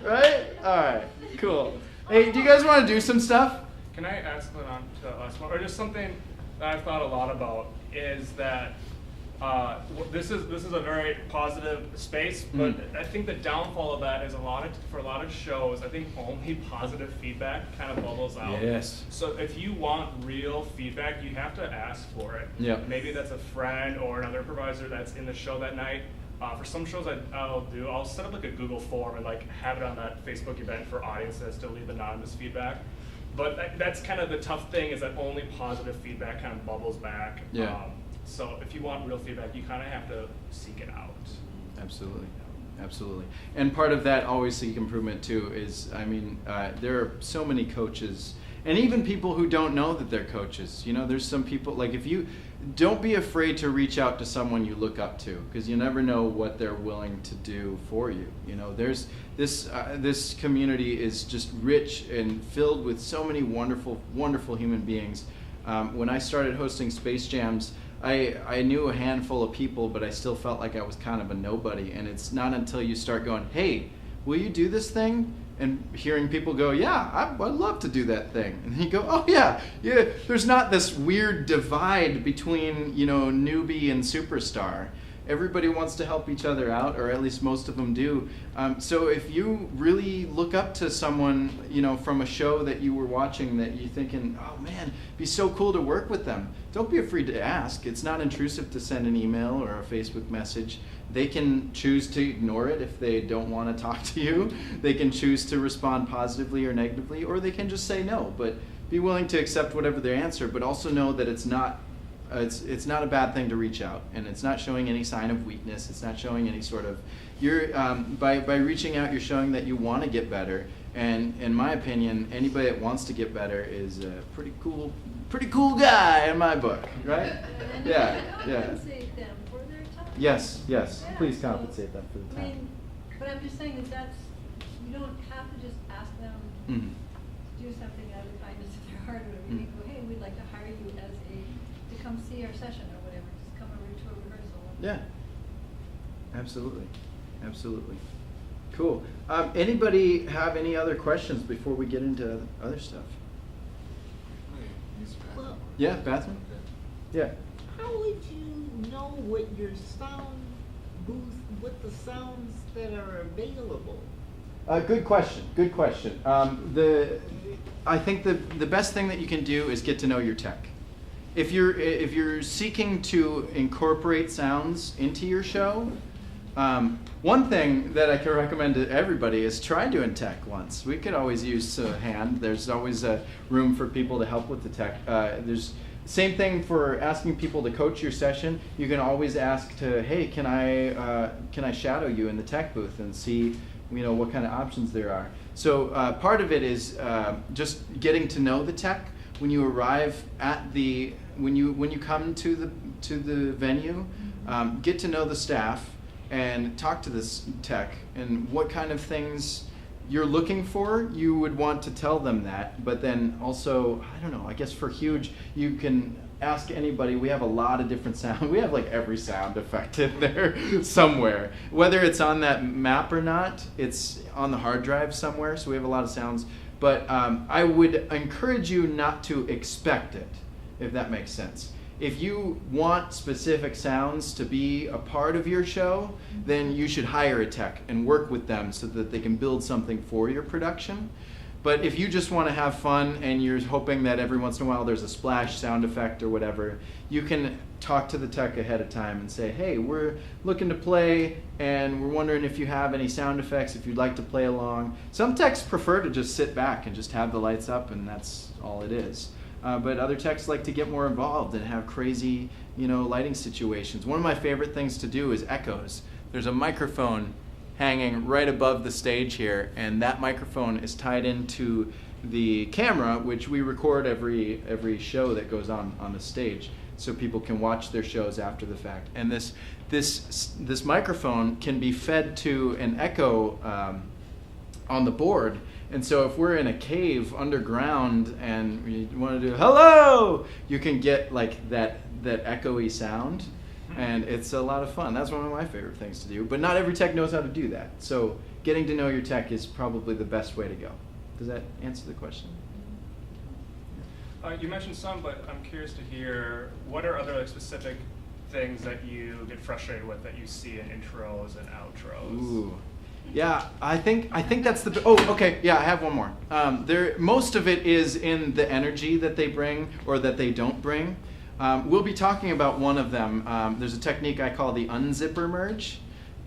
Right? All right. Cool. Hey, do you guys want to do some stuff? Can I add something on to the last one? Or just something that I've thought a lot about is that this is a very positive space, but I think the downfall of that is for a lot of shows, I think only positive feedback kind of bubbles out. Yes. So if you want real feedback, you have to ask for it. Yeah. Maybe that's a friend or another improviser that's in the show that night. For some shows I'll set up like a Google form and like have it on that Facebook event for audiences to leave anonymous feedback. But that's kind of the tough thing is that only positive feedback kind of bubbles back. Yeah. So if you want real feedback, you kind of have to seek it out. Absolutely. And part of that always seek improvement too is, there are so many coaches and even people who don't know that they're coaches. There's some people, like if you, don't be afraid to reach out to someone you look up to because you never know what they're willing to do for you. There's this community is just rich and filled with so many wonderful, wonderful human beings. When I started hosting Space Jams, I knew a handful of people, but I still felt like I was kind of a nobody. And it's not until you start going, hey, will you do this thing? And hearing people go, yeah, I'd love to do that thing. And then you go, oh yeah. There's not this weird divide between, newbie and superstar. Everybody wants to help each other out, or at least most of them do. So if you really look up to someone, from a show that you were watching that you're thinking, oh man, it'd be so cool to work with them, don't be afraid to ask. It's not intrusive to send an email or a Facebook message. They can choose to ignore it if they don't want to talk to you. They can choose to respond positively or negatively, or they can just say no. But be willing to accept whatever their answer, but also know that it's not a bad thing to reach out, and it's not showing any sign of weakness. It's not showing any sort of by reaching out, you're showing that you want to get better. And in my opinion, anybody that wants to get better is a pretty cool guy in my book, right? And Yeah, you yeah. compensate them for their time. Yes. Yeah, Please so, compensate them for the I time. mean, but I'm just saying you don't have to just ask them Mhm. to do something out of the kindness of their heart or whatever. You can go, hey, we'd like to hire you to come see our session or whatever. Just come over to a rehearsal. Yeah. Absolutely. Cool. Anybody have any other questions before we get into other stuff? Well, Yeah, bathroom? Yeah. How would you know what your sound booth, what the sounds that are available? Good question. I think the best thing that you can do is get to know your tech. If you're seeking to incorporate sounds into your show, one thing that I can recommend to everybody is try doing tech once. We could always use a hand. There's always a room for people to help with the tech. There's same thing for asking people to coach your session. You can always ask to, hey, can I shadow you in the tech booth and see what kind of options there are. So part of it is just getting to know the tech. When you arrive at when you come to the venue, get to know the staff and talk to this tech and what kind of things you're looking for. You would want to tell them that, but then also, I don't know, I guess for HUGE, you can ask anybody. We have a lot of different sound. We have like every sound effect in there somewhere. Whether it's on that map or not, it's on the hard drive somewhere, so we have a lot of sounds. But I would encourage you not to expect it, if that makes sense. If you want specific sounds to be a part of your show, then you should hire a tech and work with them so that they can build something for your production. But if you just want to have fun and you're hoping that every once in a while there's a splash sound effect or whatever, you can talk to the tech ahead of time and say, hey, we're looking to play and we're wondering if you have any sound effects, if you'd like to play along. Some techs prefer to just sit back and just have the lights up and that's all it is. But other techs like to get more involved and have crazy, lighting situations. One of my favorite things to do is echoes. There's a microphone hanging right above the stage here, and that microphone is tied into the camera, which we record every show that goes on the stage, so people can watch their shows after the fact. And this microphone can be fed to an echo on the board. And so if we're in a cave underground and we want to do hello, you can get like that echoey sound, and it's a lot of fun. That's one of my favorite things to do. But not every tech knows how to do that. So getting to know your tech is probably the best way to go. Does that answer the question? You mentioned some, but I'm curious to hear what are other specific things that you get frustrated with that you see in intros and outros? Ooh. Yeah, I think that's the. Oh, okay. Yeah, I have one more. Most of it is in the energy that they bring or that they don't bring. We'll be talking about one of them. There's a technique I call the unzipper merge,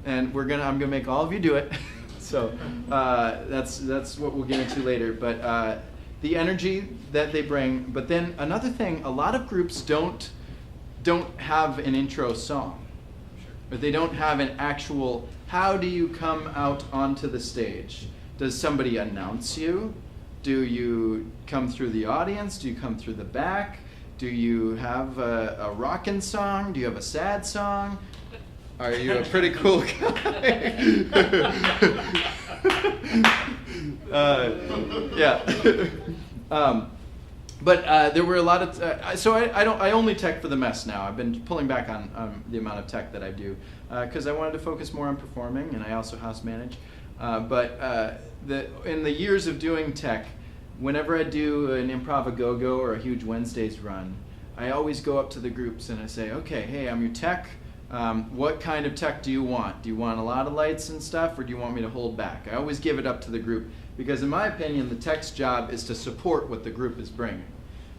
and I'm gonna make all of you do it. So that's what we'll get into later. But the energy that they bring. But then another thing, a lot of groups don't have an intro song, or they don't have an actual. How do you come out onto the stage? Does somebody announce you? Do you come through the audience? Do you come through the back? Do you have a rockin' song? Do you have a sad song? Are you a pretty cool guy? Yeah. But there were a lot of so I only tech for the mess now. I've been pulling back on the amount of tech that I do because I wanted to focus more on performing, and I also house manage. But in the years of doing tech, whenever I do an Improv a Go-Go or a HUGE Wednesdays run, I always go up to the groups and I say, okay, hey, I'm your tech. What kind of tech do you want? Do you want a lot of lights and stuff, or do you want me to hold back? I always give it up to the group, because in my opinion, the tech's job is to support what the group is bringing.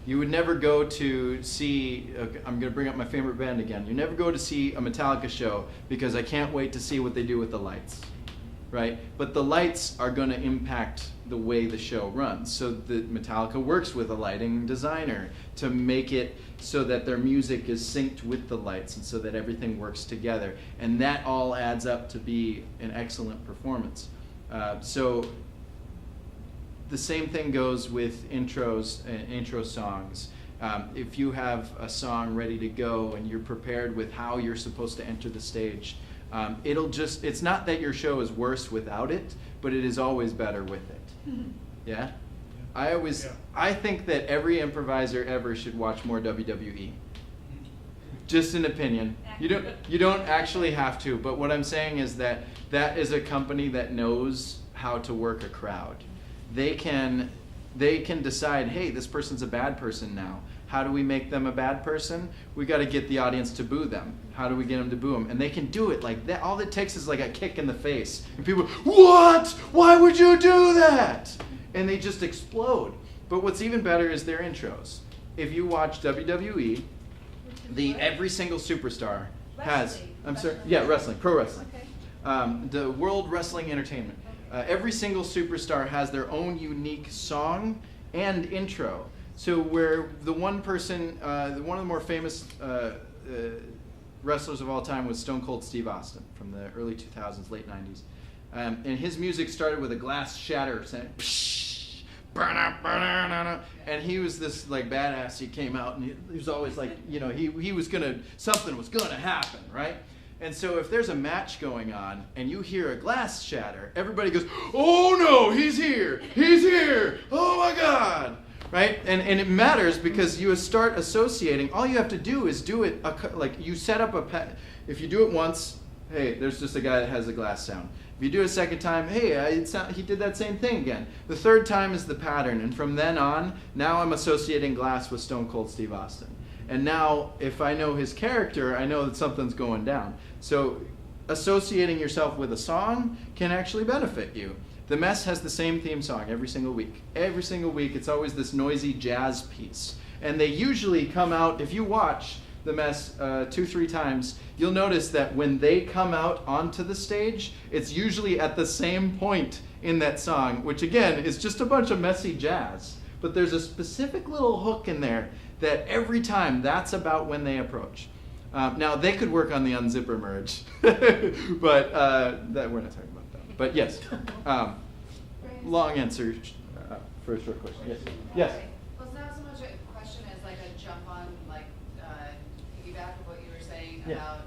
You would never go to see, I'm going to bring up my favorite band again, you never go to see a Metallica show because I can't wait to see what they do with the lights, right? But the lights are going to impact the way the show runs. So the Metallica works with a lighting designer to make it so that their music is synced with the lights and so that everything works together. And that all adds up to be an excellent performance. So the same thing goes with intros and intro songs. If you have a song ready to go and you're prepared with how you're supposed to enter the stage, it's not that your show is worse without it, but it is always better with it. Yeah? I think that every improviser ever should watch more WWE. Just an opinion. You don't actually have to, but what I'm saying is that is a company that knows how to work a crowd. They can decide, hey, this person's a bad person now. How do we make them a bad person? We got to get the audience to boo them. How do we get them to boo them? And they can do it like that. All it takes is like a kick in the face. And people, what? Why would you do that? And they just explode. But what's even better is their intros. If you watch WWE, every single superstar has, I'm sorry, yeah, wrestling, pro wrestling. Okay. The World Wrestling Entertainment. Every single superstar has their own unique song and intro. So where the one person, one of the more famous wrestlers of all time was Stone Cold Steve Austin from the early 2000s, late 90s. And his music started with a glass shatter saying, psh, and he was this like badass. He came out and he was always like, he was something was gonna happen, right? And so if there's a match going on and you hear a glass shatter, everybody goes, oh no, he's here, oh my God, right? And it matters because you start associating. All you have to do is do it, like you set up if you do it once, hey, there's just a guy that has a glass sound. If you do it a second time, hey, he did that same thing again. The third time is the pattern, and from then on, now I'm associating glass with Stone Cold Steve Austin. And now, if I know his character, I know that something's going down. So associating yourself with a song can actually benefit you. The Mess has the same theme song every single week. Every single week, it's always this noisy jazz piece. And they usually come out, if you watch The Mess 2-3 times, you'll notice that when they come out onto the stage, it's usually at the same point in that song, which again is just a bunch of messy jazz. But there's a specific little hook in there that every time that's about when they approach. Now they could work on the unzipper merge, but that we're not talking about that. But yes, long answer for a short question. Yes. Yes. Well, it's not so much a question as like a jump on, like piggyback of what you were saying about,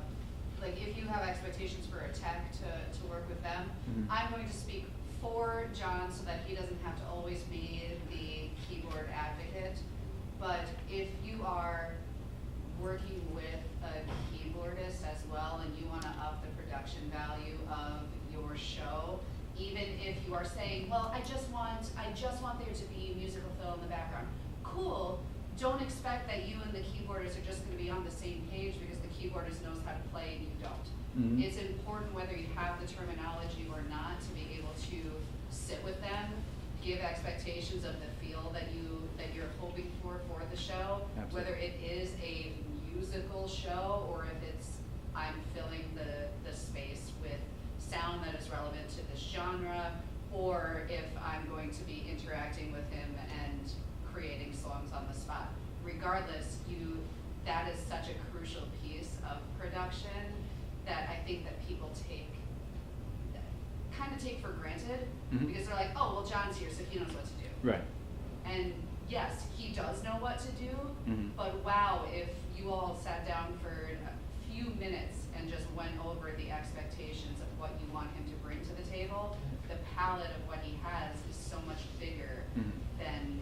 like if you have expectations for a tech to work with them, I'm going to speak for John so that he doesn't have to always be the keyboard advocate. But if you are working with a keyboardist as well and you want to up the production value of your show, even if you are saying, well, I just want there to be musical fill in the background. Cool. Don't expect that you and the keyboardist are just going to be on the same page because the keyboardist knows how to play and you don't. It's important whether you have the terminology or not to be able to sit with them, give expectations of the feel that you're hoping for the show. Absolutely. Whether it is a musical show or if it's I'm filling the space with sound that is relevant to this genre, or if I'm going to be interacting with him and creating songs on the spot. Regardless, that is such a crucial piece of production that I think that people kind of take for granted because they're like, oh, well, John's here, so he knows what to do. Right. And yes, he does know what to do, but wow, if you all sat down for a few minutes and just went over the expectations of what you want him to bring to the table, the palette of what he has is so much bigger than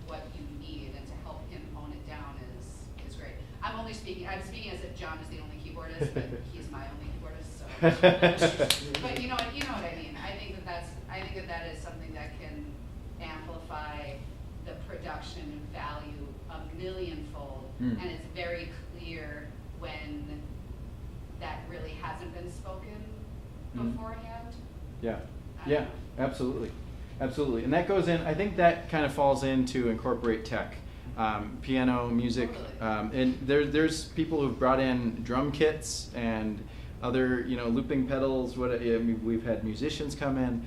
what you need, and to help him hone it down is great. I'm speaking as if John is the only keyboardist, but he's my only keyboardist, so. But you know what I mean. I think that is something that can amplify the production value a millionfold, and it's very clear when hasn't been spoken Mhm. beforehand. Yeah, I yeah, don't know. absolutely, absolutely. And that goes in, I think that kind of falls into incorporate tech, piano, music. Totally. And there's people who've brought in drum kits and other, looping pedals. I mean, we've had musicians come in,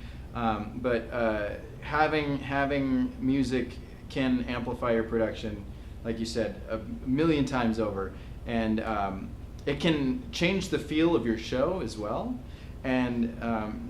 but having music can amplify your production, like you said, a million times over. And it can change the feel of your show as well. And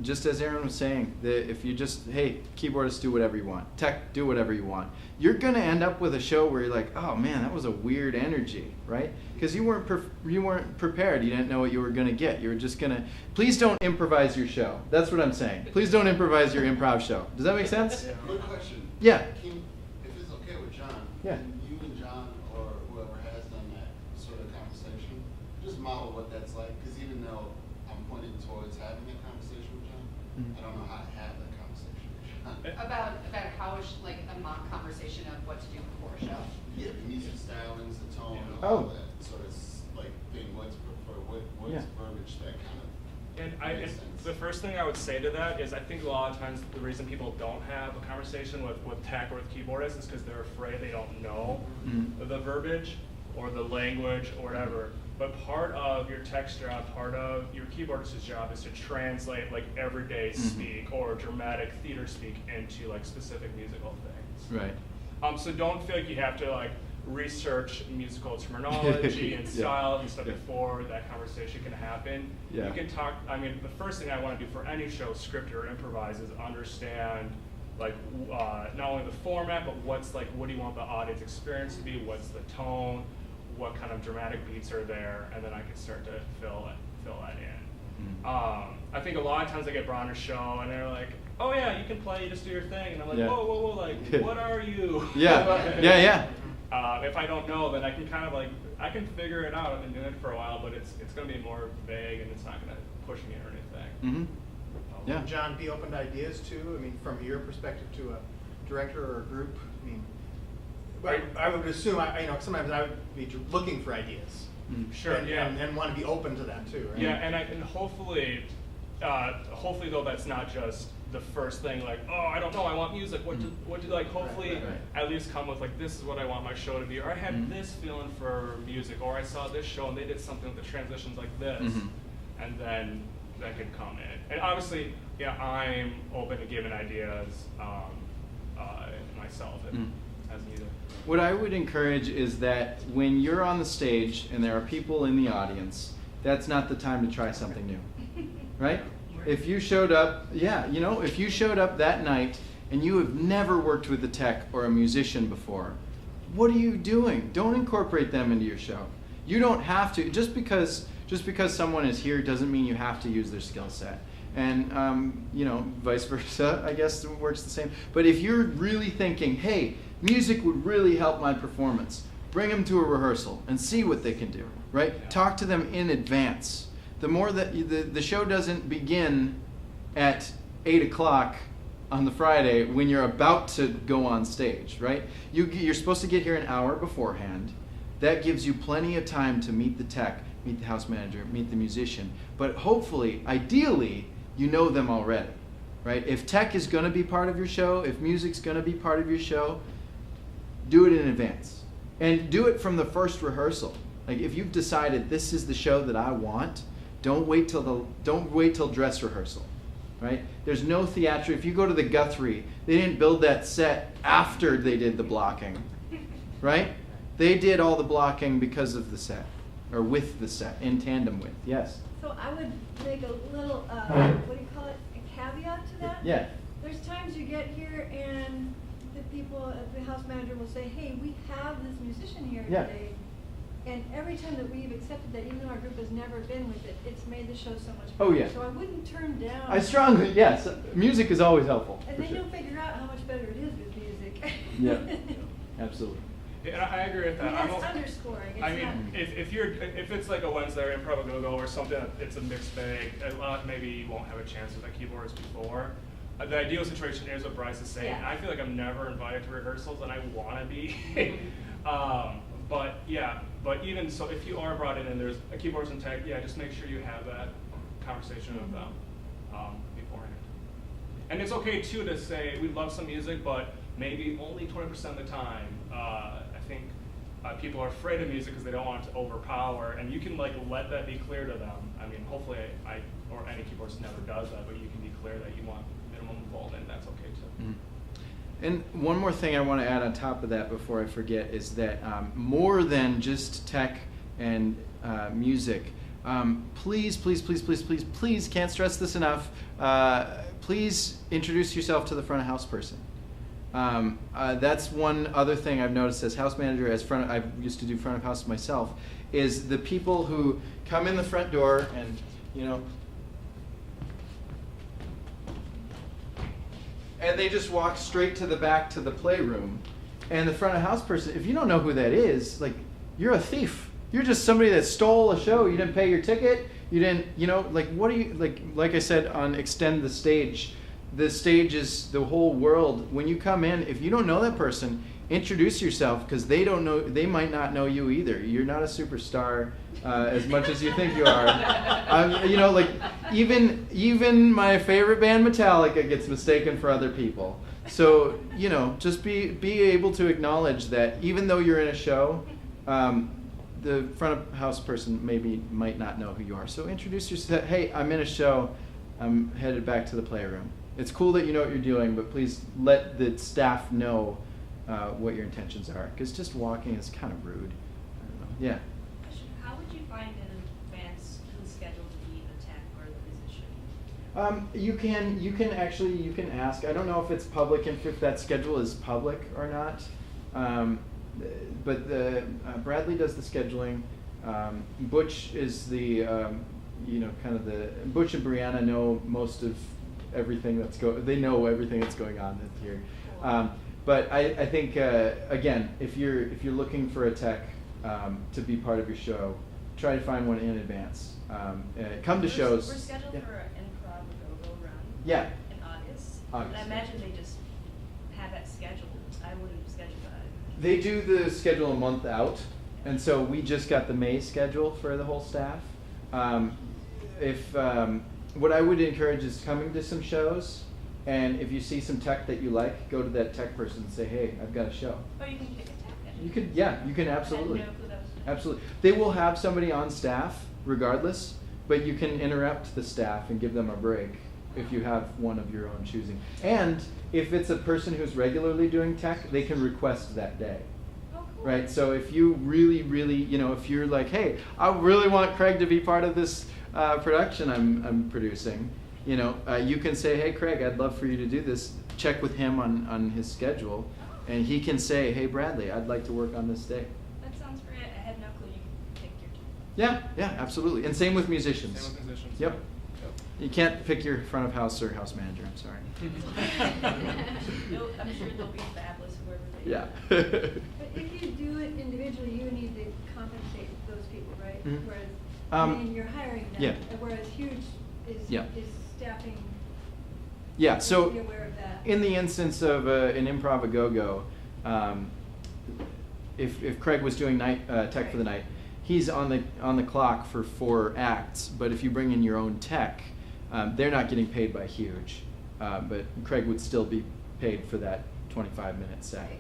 just as Aaron was saying, if you just, hey, keyboardists, do whatever you want, tech, do whatever you want, you're going to end up with a show where you're like, oh man, that was a weird energy, right? Because you weren't prepared. You didn't know what you were going to get. You were just going to, please don't improvise your show. That's what I'm saying. Please don't improvise your improv show. Does that make sense? Yeah. Quick question. Yeah. If it's okay with John, Yeah. can you and John or whoever has done that sort of conversation, just model what that's like? Because even though I'm pointing towards having a conversation with John, I don't know how to have that conversation with John. About how is like a mock conversation of what to do before a show. Yeah, the music stylings, the tone, and Oh. all that sort of like thing. What's preferred? What's Yeah. verbiage that kind of And makes sense? the first thing I would say to that is I think a lot of times the reason people don't have a conversation with tech or with keyboardists is because they're afraid they don't know the verbiage or the language or whatever. But part of your tech's job, part of your keyboardist's job is to translate like everyday speak or dramatic theater speak into like specific musical things. Right. So don't feel like you have to like research musical terminology and Yeah. style and stuff Yeah. before that conversation can happen. Yeah. You can talk, I mean, the first thing I want to do for any show, script or improvise, is understand like not only the format, but what do you want the audience experience to be, what's the tone, what kind of dramatic beats are there, and then I can start to fill that in. I think a lot of times I get brought on a show and they're like, oh yeah, you can play, you just do your thing, and I'm like, Yeah. whoa, like, what are you? Yeah, yeah. If I don't know, then I can kind of like, I can figure it out. I've been doing it for a while, but it's going to be more vague and it's not going to push me or anything. Mm-hmm. Yeah. Would John be open to ideas too? I mean, from your perspective to a director or a group? I mean, I would assume, sometimes I would be looking for ideas. Sure, and, yeah. And want to be open to that too, right? Yeah, and hopefully though that's not just the first thing, like, oh, I don't know, I want music, what do like, hopefully Right. at least come with like, this is what I want my show to be, or I had this feeling for music, or I saw this show and they did something with the transitions like this, and then that could come in. And obviously, yeah, I'm open to giving ideas myself as needed. What I would encourage is that when you're on the stage and there are people in the audience, that's not the time to try something new, right? If you showed up, if you showed up that night and you have never worked with a tech or a musician before, what are you doing? Don't incorporate them into your show. You don't have to. Just because someone is here doesn't mean you have to use their skill set. And vice versa, I guess it works the same. But if you're really thinking, hey, music would really help my performance, bring them to a rehearsal and see what they can do, right? Yeah. Talk to them in advance. The more that the show doesn't begin at 8 o'clock on the Friday when you're about to go on stage, right? You're supposed to get here an hour beforehand. That gives you plenty of time to meet the tech, meet the house manager, meet the musician. But hopefully, ideally, you know them already, right? If tech is going to be part of your show, if music's going to be part of your show, do it in advance. And do it from the first rehearsal. Like if you've decided this is the show that I want, don't wait till dress rehearsal, right? There's no theater. If you go to the Guthrie, they didn't build that set after they did the blocking, right? They did all the blocking because of the set, or with the set, in tandem with. Yes? So I would make a little, what do you call it, a caveat to that? Yeah. There's times you get here and the people, the house manager will say, hey, we have this musician here Yeah. today. And every time that we've accepted that, even though our group has never been with it, it's made the show so much better. Oh, yeah. So I wouldn't turn down. I strongly, yes. Music is always helpful. And for then sure. you'll figure out how much better it is with music. Yeah, absolutely. Yeah, I agree with that. And that's underscoring. It's I mean, not, if it's like a Wednesday or Improv Go-Go or something, it's a mixed bag. Maybe you won't have a chance with a keyboardist before. The ideal situation is what Bryce is saying. Yeah. I feel like I'm never invited to rehearsals, and I want to be. But even so, if you are brought in and there's a keyboardist and tech, just make sure you have that conversation with them beforehand. And it's okay too to say we love some music, but maybe only 20% of the time. I think people are afraid of music because they don't want it to overpower, and you can like let that be clear to them. I mean, hopefully I or any keyboardist never does that, but you can be clear that you want minimum involvement, and that's okay too. Mm-hmm. And one more thing I want to add on top of that before I forget is that more than just tech and music, please, can't stress this enough, please introduce yourself to the front of house person. That's one other thing I've noticed as house manager, I used to do front of house myself, is the people who come in the front door and, and they just walk straight to the back to the playroom. And the front of house person, if you don't know who that is, like, you're a thief. You're just somebody that stole a show. You didn't pay your ticket. You didn't, what do you, like I said on Extend the Stage is the whole world. When you come in, if you don't know that person, introduce yourself, because they might not know you either. You're not a superstar as much as you think you are. Even my favorite band Metallica gets mistaken for other people. So, just be able to acknowledge that even though you're in a show, the front of house person might not know who you are. So introduce yourself. Hey, I'm in a show. I'm headed back to the playroom. It's cool that you know what you're doing, but please let the staff know what your intentions are, because just walking is kind of rude. I don't know. Yeah. How would you find in advance who's scheduled to be the tech or the musician? You can ask. I don't know if it's public and if that schedule is public or not. But Bradley does the scheduling. Butch is the Butch and Brianna know most of everything they know everything that's going on this year. But I think again, if you're looking for a tech to be part of your show, try to find one in advance. Come to shows. We're scheduled for an Improv Go run. Yeah. In August. August. And I imagine they just have that scheduled. I wouldn't schedule that. They do the schedule a month out, and so we just got the May schedule for the whole staff. What I would encourage is coming to some shows, and if you see some tech that you like, go to that tech person and say, "Hey, I've got a show." Oh, you can pick a tech. You can absolutely. I didn't know who that was. Absolutely. They will have somebody on staff regardless, but you can interrupt the staff and give them a break if you have one of your own choosing. And if it's a person who's regularly doing tech, they can request that day. Oh, cool. Right? So if you really, if you're like, "Hey, I really want Craig to be part of this production I'm producing," you can say, "Hey, Craig, I'd love for you to do this." Check with him on his schedule, and he can say, "Hey, Bradley, I'd like to work on this day." That sounds great. I had no clue you could pick your tech. Yeah, absolutely. And same with musicians. Same with musicians. Yep. You can't pick your front of house or house manager, I'm sorry. I'm sure they'll be fabulous whoever they Yeah. But if you do it individually, you need to compensate those people, right? Mhm. Whereas, you're hiring them. yeah. Whereas HUGE is staffing. Yeah, so Be aware of that. in the instance of an Improv a Go-Go, if Craig was doing tech for the night, he's on the clock for 4 acts. But if you bring in your own tech, they're not getting paid by HUGE, but Craig would still be paid for that 25-minute set.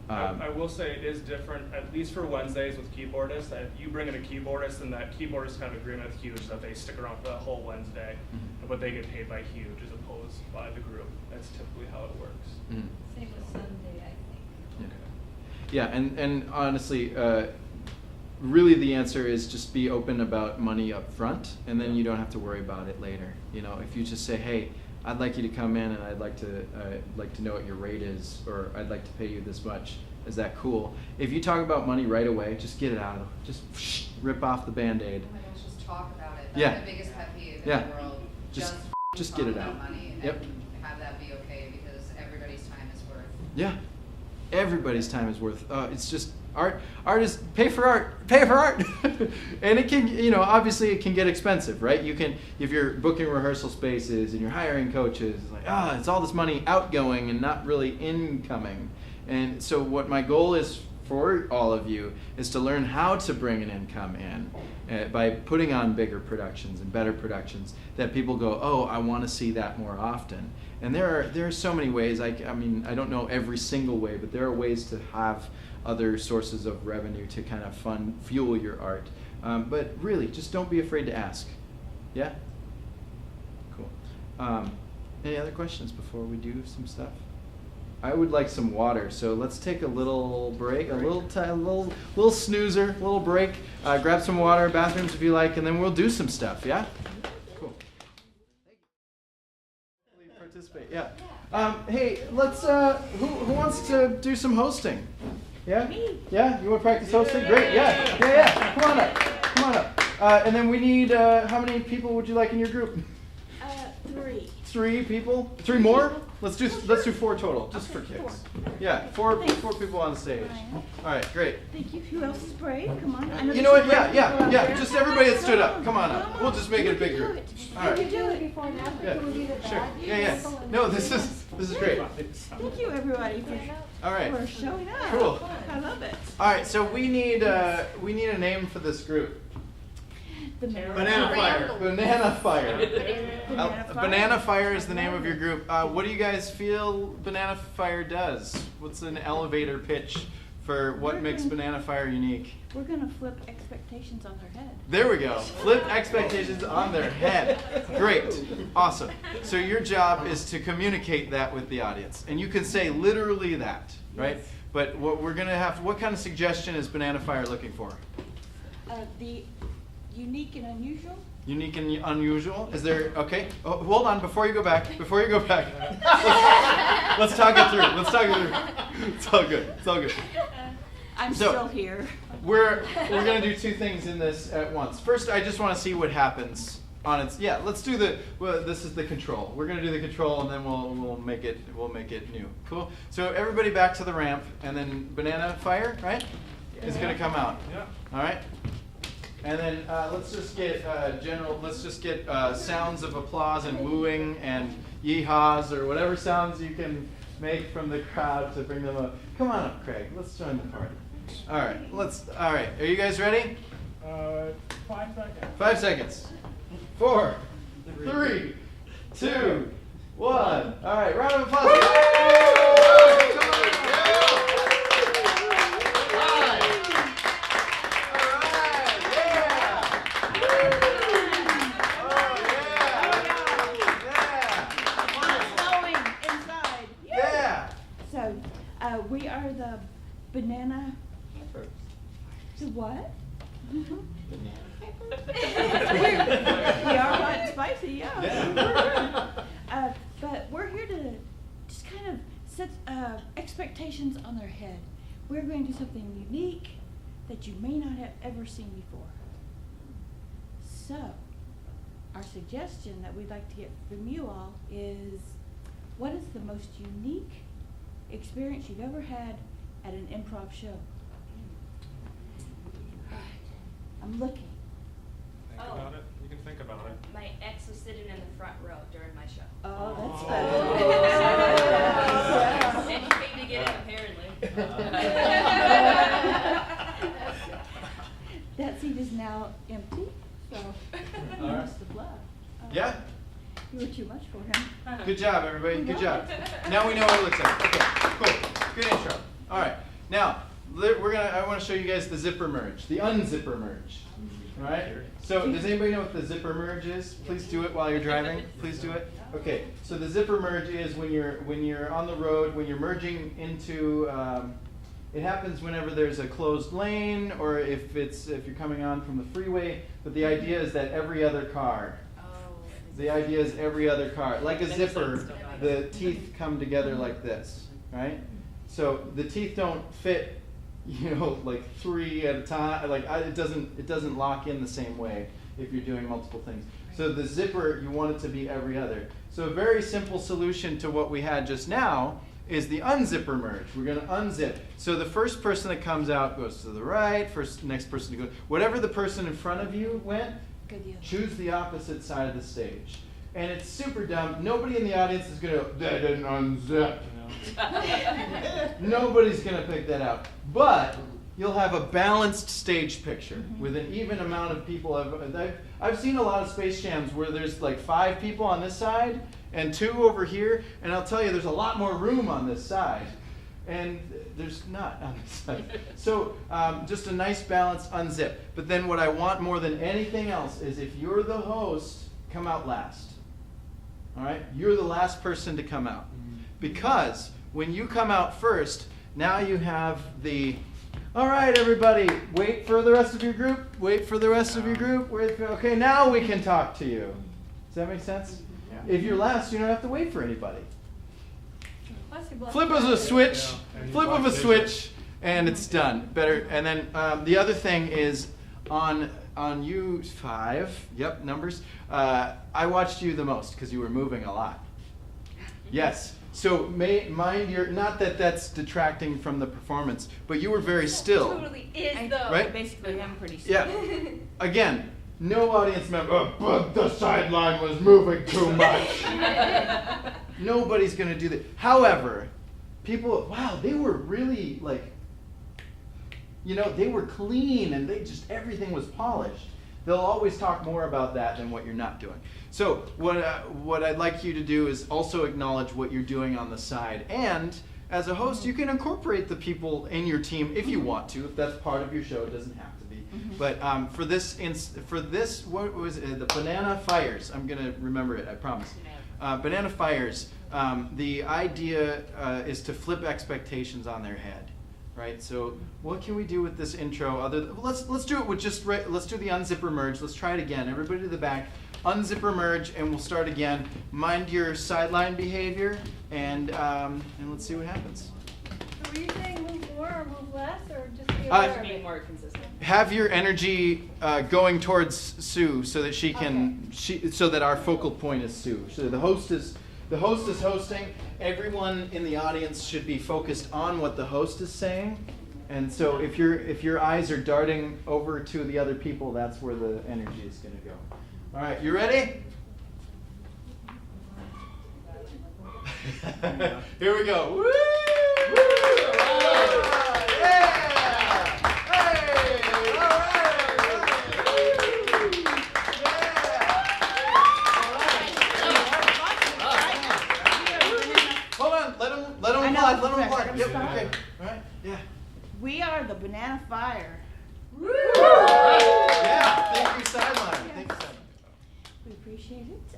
I will say it is different, at least for Wednesdays with keyboardists, that if you bring in a keyboardist, and that keyboardist have an agreement with HUGE that they stick around for that whole Wednesday, but they get paid by HUGE as opposed by the group. That's typically how it works. Mm-hmm. Same with Sunday, I think. Yeah, and honestly, really the answer is just be open about money up front, and then you don't have to worry about it later. If you just say, "Hey, I'd like you to come in, and I'd like to know what your rate is, or I'd like to pay you this much. Is that cool?" If you talk about money right away, just get it out. Just rip off the Band-Aid. Oh my gosh, just talk about it. Yeah. That's my biggest pet peeve Yeah. in the world. Just talk get it about out. money and Yep. have that be okay, because everybody's time is worth. Yeah, everybody's time is worth. It's just art. Art is pay for art. Pay for art. And it can, obviously it can get expensive, right? You can, if you're booking rehearsal spaces and you're hiring coaches, it's like, it's all this money outgoing and not really incoming. And so what my goal is for all of you is to learn how to bring an income in by putting on bigger productions and better productions that people go, oh, I want to see that more often. And there are so many ways. I mean, I don't know every single way, but there are ways to have other sources of revenue to kind of fuel your art. But really, just don't be afraid to ask. Yeah? Cool. Any other questions before we do some stuff? I would like some water, so let's take a little break, a little snoozer, little break. Grab some water, bathrooms if you like, and then we'll do some stuff. Yeah. Cool. Participate. Yeah. Hey, let's. Who wants to do some hosting? Yeah. Me. Yeah. You want to practice hosting? Great. Yeah. Come on up. Come on up. And then we need. How many people would you like in your group? 3. 3 people? 3 more? Let's do 4 total, just for kicks. Yeah, 4 people on stage. All right, great. Thank you. Who else is brave? Come on. I know You know what? there's some Yeah. brave Just people out everybody there. that stood up. Come on up. We'll just make it a big group. All You right. do it. Before and after, Yeah. can we do the Sure. bad? Yeah. No, this is great. Thank you, everybody, All right. for showing up. Cool. I love it. All right. So we need a name for this group. Banana Fire. Banana Fire. Banana Fire. Banana Fire is the name of your group. What do you guys feel Banana Fire does? What's an elevator pitch for what makes Banana Fire unique? We're going to flip expectations on their head. There we go. Flip expectations on their head. Great. Awesome. So your job is to communicate that with the audience. And you can say literally that, right? Yes. But what kind of suggestion is Banana Fire looking for? The unique and unusual. Unique and unusual? Is there, okay. Oh, hold on, before you go back. Let's talk it through. It's all good. I'm So- still here. We're going to do 2 things in this at once. First, I just want to see what happens on its. Yeah, let's do this is the control. We're going to do the control, and then we'll make it new. Cool. So everybody back to the ramp, and then Banana Fire, right? Is going to come out. Yeah. All right. And then let's just get sounds of applause and wooing and yeehaws or whatever sounds you can make from the crowd to bring them up. Come on up, Craig. Let's join the party. All right. Are you guys ready? 5 seconds. 5 seconds. 4, 3, 2, 1. All right. Round of applause. Come on. We are the banana. The what? We are hot and spicy, yeah. But we're here to just kind of set expectations on their head. We're going to do something unique that you may not have ever seen before. So, our suggestion that we'd like to get from you all is, what is the most unique experience you've ever had at an improv show? I'm looking. Think about it. You can think about it. My ex was sitting in the front row during my show. Oh, that's Oh. fun. And he paid to get in, apparently. That seat is now empty, so he must have left. Yeah? You were too much for him. Good job, everybody. Good job. Now we know what it looks like. Okay, cool. Good intro. All right. Now, I want to show you guys the zipper merge, the unzipper merge. All right? So, does anybody know what the zipper merge is? Please do it while you're driving. Please do it. Okay. So the zipper merge is when you're on the road, when you're merging into. It happens whenever there's a closed lane, or if you're coming on from the freeway. But the idea is that every other car. The idea is every other car, like a zipper, the teeth come together like this, right? So the teeth don't fit, like 3 at a time. Like it doesn't lock in the same way if you're doing multiple things. So the zipper, you want it to be every other. So a very simple solution to what we had just now is the unzipper merge. We're going to unzip. So the first person that comes out goes to the right. Next person to go. Whatever the person in front of you went. Choose the opposite side of the stage. and it's super dumb. Nobody in the audience is going to, that didn't unzip. Nobody's going to pick that out. But you'll have a balanced stage picture with an even amount of people. I've seen a lot of Space Jams where there's like 5 people on this side and 2 over here, and I'll tell you there's a lot more room on this side. And there's not on this side. So just a nice balanced unzip. But then what I want more than anything else is if you're the host, come out last. All right? You're the last person to come out. Because when you come out first, now you have the, all right, everybody, wait for the rest of your group, wait for the rest of your group, okay, now we can talk to you. Does that make sense? Yeah. If you're last, you don't have to wait for anybody. Flip of a switch, and it's done. Better. And then the other thing is on you 5, yep, numbers, I watched you the most because you were moving a lot. Yes. So mind your, not that that's detracting from the performance, but you were very still. It totally is, though. Right? Basically, I'm pretty still. Yeah. Again, no audience member, but the sideline was moving too much. Nobody's going to do that. However, people, wow, they were really like, they were clean and everything was polished. They'll always talk more about that than what you're not doing. So what I'd like you to do is also acknowledge what you're doing on the side. And as a host, you can incorporate the people in your team if you want to. If that's part of your show, it doesn't have to be. But for this, what was it? The Banana Fires. I'm going to remember it, I promise. Banana Fires. The idea is to flip expectations on their head. Right, so what can we do with this intro? Let's do it with let's do the unzipper merge. Let's try it again. Everybody to the back, unzipper merge, and we'll start again. Mind your sideline behavior, and let's see what happens. So were you saying move more or move less, or just be aware of it? More consistent. Have your energy going towards Sue, so that she can, so that our focal point is Sue. So the host is hosting. Everyone in the audience should be focused on what the host is saying. And so if your eyes are darting over to the other people, that's where the energy is going to go. All right, you ready? Here we go. Woo! Woo! Yeah! Hey! All right. Let them plug. Yep, okay. All right, yeah. We are the Banana Fire. Woo! Yeah, thank you, Sideline. Thank you, Sideline. We appreciate it.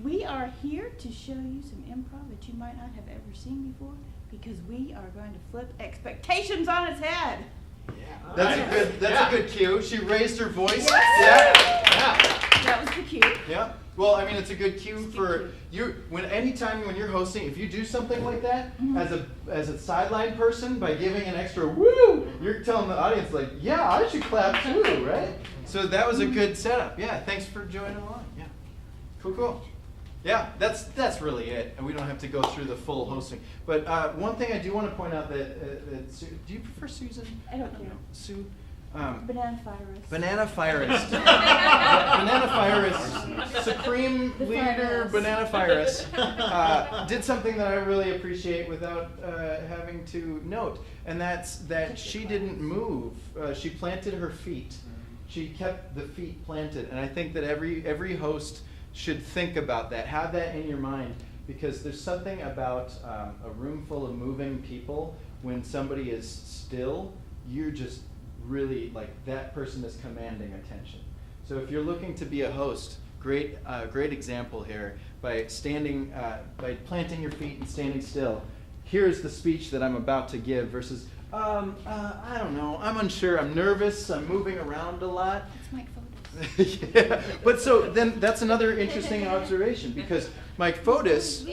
We are here to show you some improv that you might not have ever seen before, because we are going to flip expectations on its head. Yeah. That's a good cue. She raised her voice. Yes. Yeah. That was the cue. Yeah. Well, I mean, it's a good cue for you. Anytime when you're hosting, if you do something like that as a sideline person, by giving an extra woo, you're telling the audience like, yeah, I should clap too, right? So that was a good setup. Yeah. Thanks for joining along. Yeah. Cool. Yeah, that's really it, and we don't have to go through the full hosting. But one thing I do want to point out that Sue, do you prefer Susan? I don't care. Sue. Banana Firist. Banana Firist. Banana Firist. Supreme leader Banana Firist did something that I really appreciate without having to note, and that's that she didn't move. She planted her feet. She kept the feet planted, and I think that every host should think about that. Have that in your mind, because there's something about a room full of moving people. When somebody is still, you're just really like that person is commanding attention. So if you're looking to be a host, great example here by planting your feet and standing still. Here's the speech that I'm about to give versus I don't know, I'm unsure, I'm nervous, I'm moving around a lot. That's Mike Fotis. Yeah, but so then that's another interesting observation, because Mike Fotis.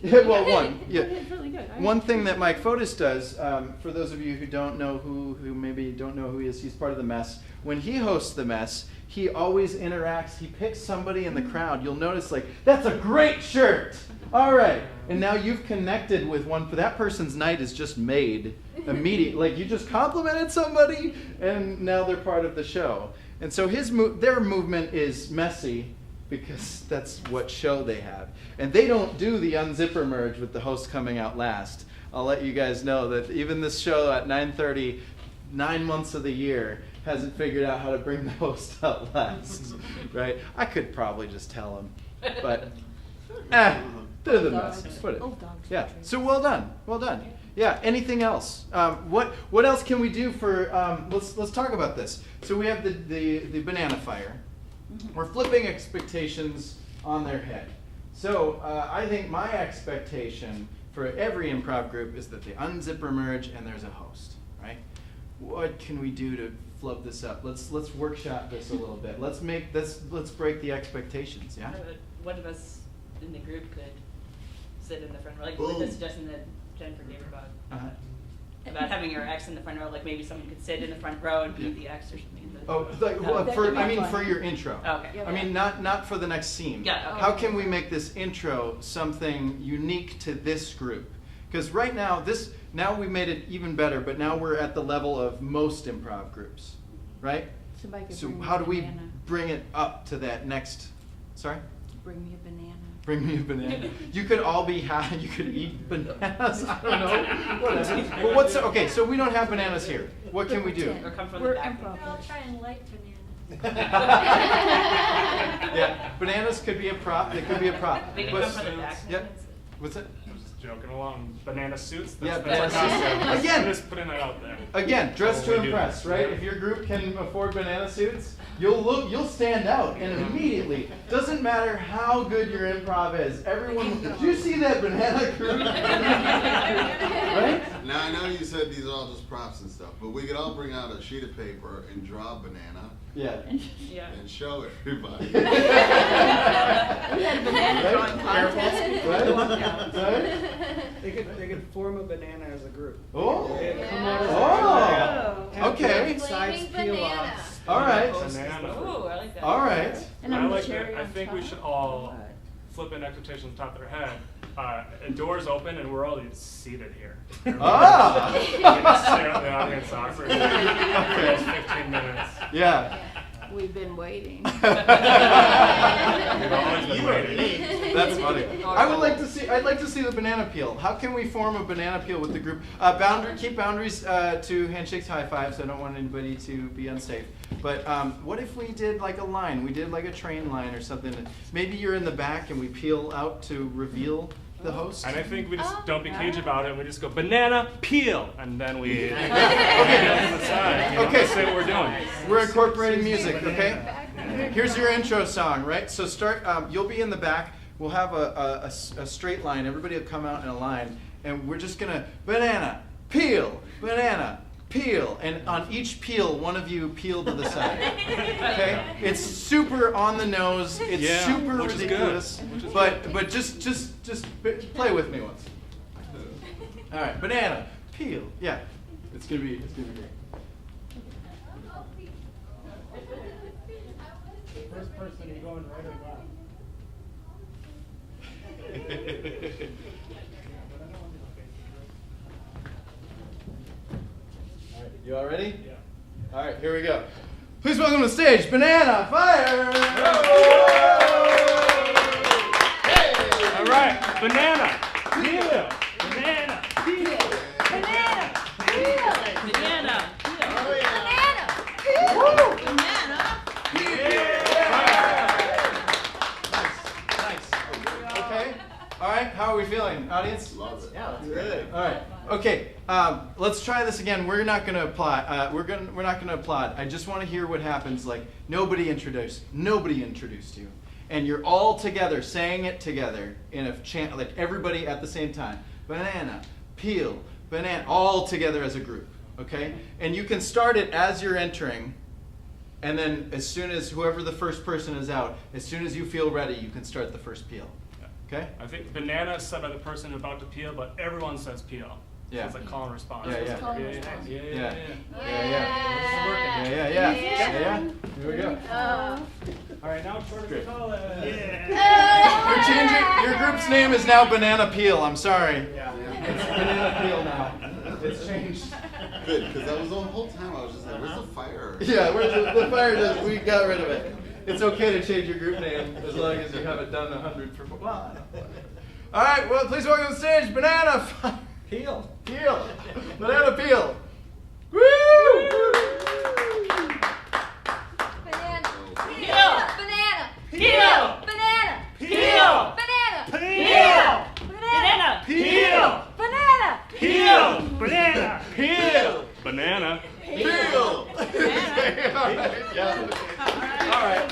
Well, Really good. one thing that Mike Fotis does, for those of you who don't know who maybe don't know who he is, he's part of the Mess. When he hosts the Mess, he always interacts. He picks somebody in the crowd. You'll notice, like, that's a great shirt. All right, and now you've connected with one. That person's night is just made immediately. Like, you just complimented somebody, and now they're part of the show. And so their movement is messy, because that's what show they have. And they don't do the unzipper merge with the host coming out last. I'll let you guys know that even this show at 9:30, 9 months of the year, hasn't figured out how to bring the host out last, right? I could probably just tell them, but they're the best. Put it. Yeah. So well done. Well done. Yeah. Anything else? What else can we do for? Let's talk about this. So we have the banana fire. We're flipping expectations on their head. So I think my expectation for every improv group is that they unzipper merge and there's a host, right? What can we do to flub this up? Let's workshop this a little bit. Let's break the expectations. Yeah. One of us in the group could sit in the front row, like the suggestion that Jennifer gave about having our X in the front row. Like maybe someone could sit in the front row and be the X or something. For your intro. Okay. I mean, not for the next scene. Yeah. Okay. How can we make this intro something unique to this group? Because right now, we made it even better, but now we're at the level of most improv groups, right? So how do we bring it up to that next? Sorry. Bring me a banana. Bring me a banana. You could all be you could eat bananas. I don't know. Whatever. But okay? So we don't have bananas here. What can we do? Or come from We're the back. improv. I'll try and light bananas. Yeah, bananas could be a prop. They could be a prop. They can But- come from the back. Yep. What's it? I'm just joking along. Banana suits. Yeah, That's banana our suits. costume. Again. I'm just putting that out there. Again, dress to What we do. impress, right? If your group can afford banana suits, you'll stand out, and immediately, doesn't matter how good your improv is, everyone, did you see that banana group? Right? Now I know you said these are all just props and stuff, but we could all bring out a sheet of paper and draw a banana Yeah. Yeah. and show everybody. We had a banana Right? drawing contest before Right? the walkout. Right? They could form a banana as a group. Oh. They'd come out as a Oh. have Okay. different sides Flaming peel banana. offs. All right. Banana. Ooh, I like that. All right. And I I'm the like cherry that. I on think we top. should all flip in expectations on top of their head. Doors open and we're all seated here. Ah. We can stare at the audience awkwardly for those 15 minutes. Yeah. We've been waiting. We've always been waiting. That's funny. I'd like to see the banana peel. How can we form a banana peel with the group? Keep boundaries to handshakes, high fives. I don't want anybody to be unsafe. But what if we did like a line? We did like a train line or something. Maybe you're in the back and we peel out to reveal the host. And I think we just don't be cagey about it. We just go banana peel, and then we peel to the side. You know, Okay. say what we're doing. We're incorporating music, okay? Here's your intro song, right? So start, you'll be in the back. We'll have a straight line. Everybody will come out in a line. And we're just going to banana, peel, and on each peel, one of you peel to the side. Okay? It's super on the nose. It's Yeah, super which is good. ridiculous. Which is But just play with me once. All right, banana, peel. Yeah, it's gonna be great. First person, are you going right or left? All right, you all ready? Yeah. All right, here we go. Please welcome to the stage, Banana Fire! All right, banana, peel, banana, peel. Banana! Banana. Nice. Okay. All right. How are we feeling, audience? Love it. Yeah, that's good. All right. Okay. Let's try this again. We're not going to applaud. We're not going to applaud. I just want to hear what happens. Like nobody introduced you, and you're all together saying it together in a chant, like everybody at the same time. Banana, peel, banana, all together as a group. Okay. And you can start it as you're entering. And then as soon as whoever the first person is out, as soon as you feel ready, you can start the first peel. Okay? I think banana is said by the person about to peel, but everyone says peel. Yeah. So it's like call and response. Yeah, yeah. Call and Yeah. response. Yeah. Yeah. Yeah. Here we go. All right, now short Great. call it. You're changing. Your group's name is now Banana Peel. I'm sorry. Yeah. It's Banana Peel now. It's changed. Good, because that was the whole time I was just like, where's the fire? Yeah, where's the fire? We got rid of it. It's okay to change your group name as long as you haven't done 100 for. Well, I don't know. All right. Well, please welcome to the stage, Banana Peel. Peel. Banana Peel. Woo! Banana. Peel. Banana. Peel. Banana. Peel. Banana. Peel. Banana. Peel. Banana. Peel. Banana. Peel. Banana. Peel. All right.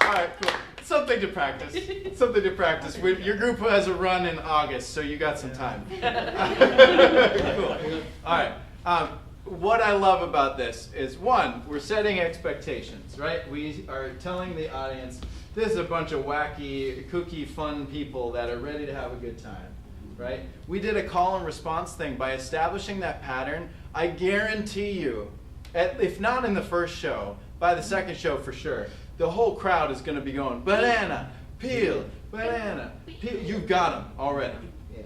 All right, cool. Something to practice. Something to practice. Your group has a run in August, so you got some time. Cool. All right. What I love about this is, one, we're setting expectations, right? We are telling the audience, this is a bunch of wacky, kooky, fun people that are ready to have a good time, right? We did a call and response thing. By establishing that pattern, I guarantee you, if not in the first show, by the second show for sure, the whole crowd is going to be going, banana, peel, banana, peel. You've got them already,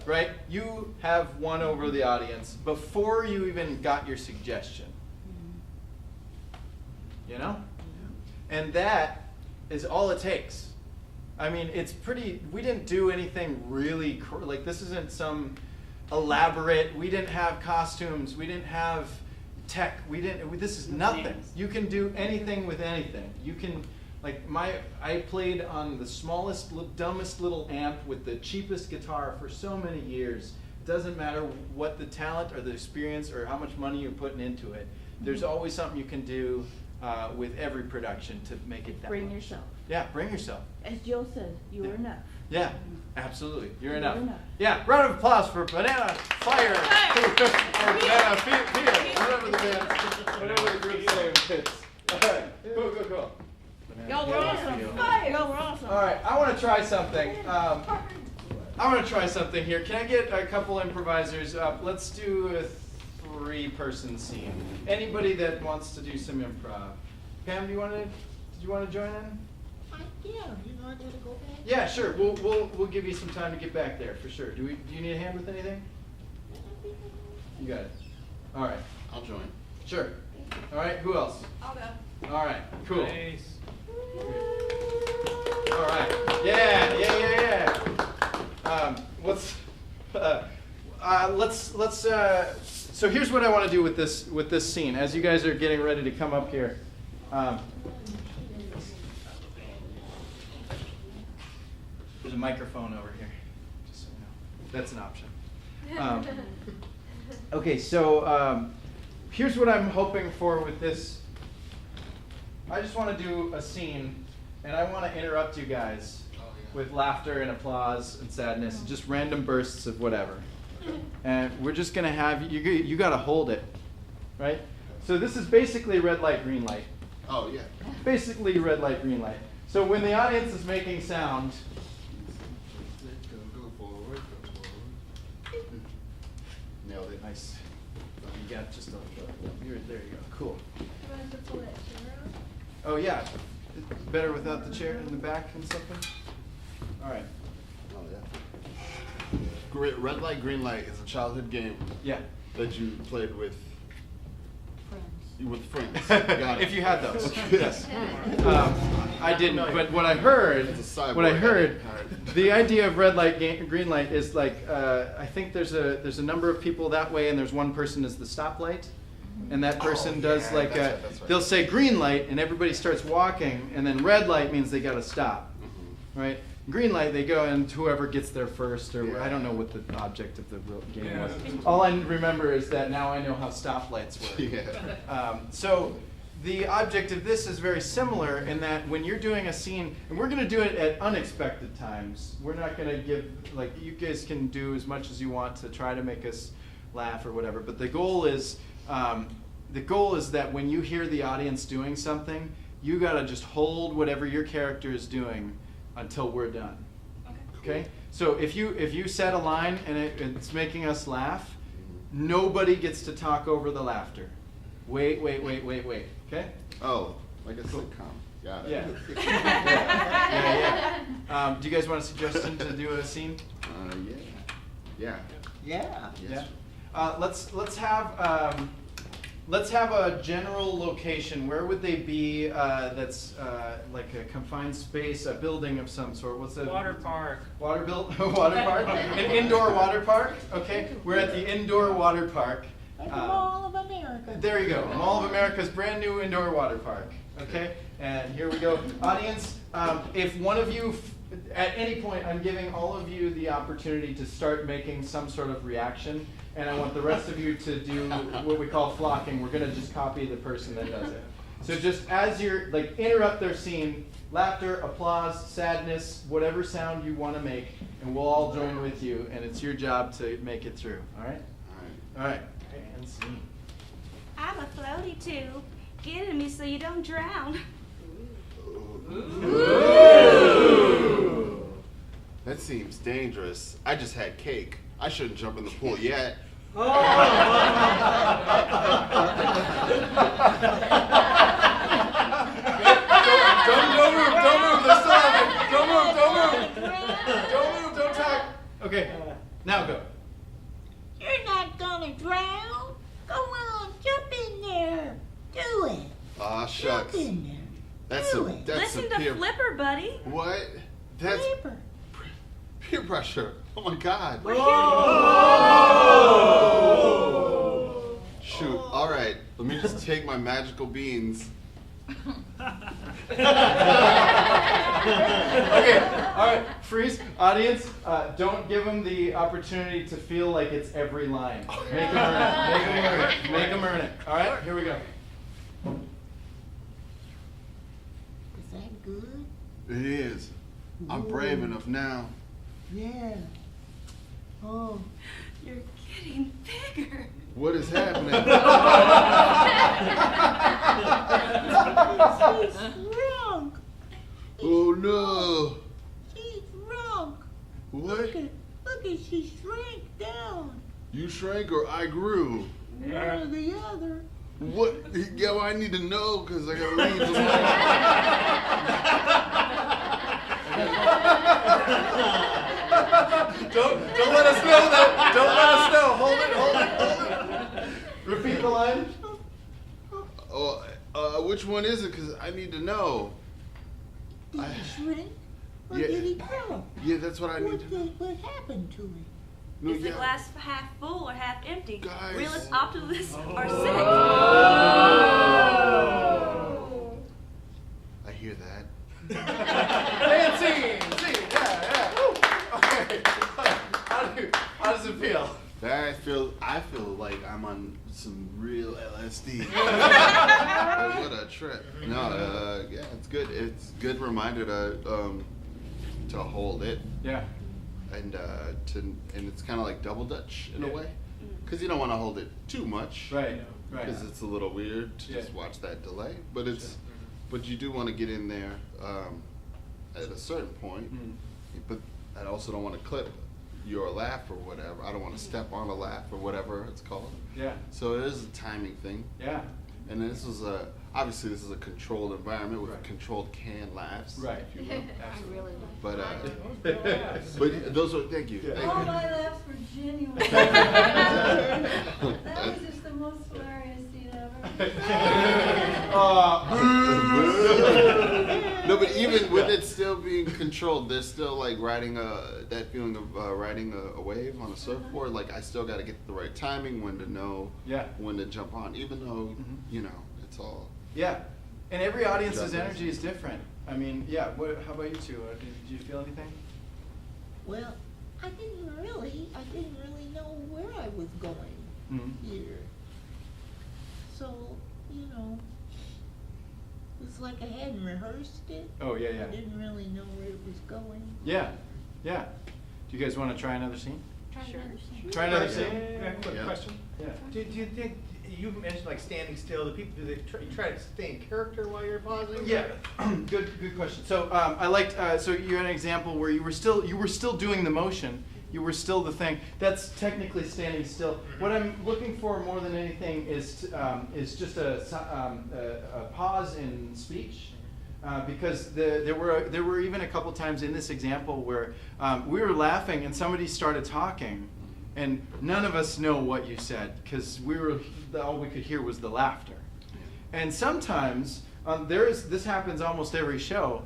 right? You have won over the audience before you even got your suggestion. You know? And that is all it takes. I mean, it's pretty, we didn't do anything really, like this isn't some elaborate, we didn't have costumes, we didn't have tech, this is nothing. You can do anything with anything. You can, like I played on the smallest, dumbest little amp with the cheapest guitar for so many years. It doesn't matter what the talent or the experience or how much money you're putting into it. There's always something you can do with every production to make it that Bring much. yourself. Yeah, bring yourself. As Jill says, you are enough. Yeah, absolutely. You're You're enough. enough. Yeah, round of applause for Banana Fire or Banana Peel, whatever the band, whatever the group's name is. All right, cool. Y'all were awesome. Y'all were awesome. All right, I want to try something. I want to try something here. Can I get a couple improvisers up? Let's do a 3-person scene. Anybody that wants to do some improv. Pam, did you want to join in? Yeah, I gotta go back. Yeah, sure. We'll give you some time to get back there for sure. Do you need a hand with anything? You got it. All right. I'll join. Sure. All right. Who else? I'll go. All right. Cool. Nice. All right. Yeah. So here's what I want to do with this scene. As you guys are getting ready to come up here. There's a microphone over here, just so you know. That's an option. Okay, so here's what I'm hoping for with this. I just want to do a scene, and I want to interrupt you guys with laughter and applause and sadness, just random bursts of whatever. And we're just going to have, you got to hold it, right? So this is basically red light, green light. Oh, yeah. Basically red light, green light. So when the audience is making sound, Go forward. Nailed it. nice. You got just there you go. Cool. You want us to pull that chair out? Oh yeah, better without the chair in the back and something. All right. Oh, yeah. Red light, green light is a childhood game Yeah. that you played with friends. Got it. If you had those, yes. I didn't, but what I heard, It's a cyborg card. the idea of red light, green light is like, I think there's a number of people that way, and there's one person is the stoplight, and that person does like that's right. they'll say green light, and everybody starts walking, and then red light means they got to stop, right? Green light, they go, and whoever gets there first, or I don't know what the object of the real game was. All I remember is that now I know how stoplights work. Yeah. So the object of this is very similar in that when you're doing a scene, and we're going to do it at unexpected times. We're not going to give, like, you guys can do as much as you want to try to make us laugh or whatever, but the goal is that when you hear the audience doing something, you got to just hold whatever your character is doing until we're done. Okay? So if you set a line and it's making us laugh, nobody gets to talk over the laughter. Wait. Okay? Oh, like a sitcom. Got it. Yeah. Yeah. Do you guys want a suggestion to do a scene? Yeah. Yeah. Let's have let's have a general location. Where would they be? That's like a confined space, a building of some sort. What's that? Water park. Water park. An indoor water park. Okay, we're at the indoor water park. Like the Mall of America. There you go. Mall of America's brand new indoor water park. Okay, and here we go. Audience, if one of you, at any point, I'm giving all of you the opportunity to start making some sort of reaction, and I want the rest of you to do what we call flocking. We're gonna just copy the person that does it. So just as you're, like, interrupt their scene, laughter, applause, sadness, whatever sound you want to make, and we'll all join with you, and it's your job to make it through. All right? All right. And scene. I'm a floaty too. Get in me so you don't drown. Ooh. That seems dangerous. I just had cake. I shouldn't jump in the pool yet. Oh. Don't move. They're still on it. Don't move. Don't talk. Okay, now go. You're not gonna drown. Go on, jump in there. Do it. Aw, shucks. Jump in there. That's Do a it. that's Listen a to peer. Flipper, buddy. What? That's Paper. peer pressure. Oh my God. Oh. Shoot. All right. Let me just take my magical beans. Okay, all right, freeze. Audience, don't give them the opportunity to feel like it's every line. Make them earn it. Make them earn it. All right, here we go. Is that good? It is. I'm brave enough now. Yeah. Oh. You're getting bigger. What is happening? She's drunk. Oh no. She's drunk. What? Look at she shrank down. You shrank or I grew? One or the other. What? Yeah, well, I need to know because I gotta leave Don't let us know that. Don't let us know. Hold it. Repeat the line. Oh, which one is it? Because I need to know. Did he shrink? Or Yeah. did he grow? Yeah, that's what I need to know. What happened to him? No, Is the yeah. glass half full or half empty? Guys. Realists, optimists, or cynics? I hear that. And scene. Yeah. Woo. Okay. How does it feel? I feel like I'm on some real LSD. What a trip. No, yeah, it's good. It's a good reminder to hold it. Yeah. And it's kind of like double Dutch in a way, because you don't want to hold it too much, Right. Because it's a little weird to just watch that delay. But but you do want to get in there at a certain point. But I also don't want to clip your laugh or whatever. I don't want to step on a laugh or whatever it's called. Yeah. So it is a timing thing. Yeah. And this is obviously this is a controlled environment with controlled canned laughs, Right. if you will. I really like But But those are thank you. Yeah. Thank All you. my laughs were genuine. That was just the most hilarious scene ever. No, but even with it still being controlled, there's still like that feeling of riding a wave on a surfboard. Like I still got to get the right timing, when to know, when to jump on, even though it's all. Yeah, and every audience's energy is different. I mean, yeah. How about you two? Did you feel anything? Well, I didn't really know where I was going here. So, it's like I hadn't rehearsed it. Oh, yeah. I didn't really know where it was going. Yeah. Do you guys want to try another scene? Sure. Try another scene. Quick question. Yeah. Do you think you mentioned like standing still? Do they try to stay in character while you're pausing? Yeah, good question. So I liked. So you had an example where you were still doing the motion. You were still the thing. That's technically standing still. What I'm looking for more than anything is just a pause in speech, because there were even a couple times in this example where we were laughing and somebody started talking, and none of us know what you said because all we could hear was the laughter. And sometimes this happens almost every show.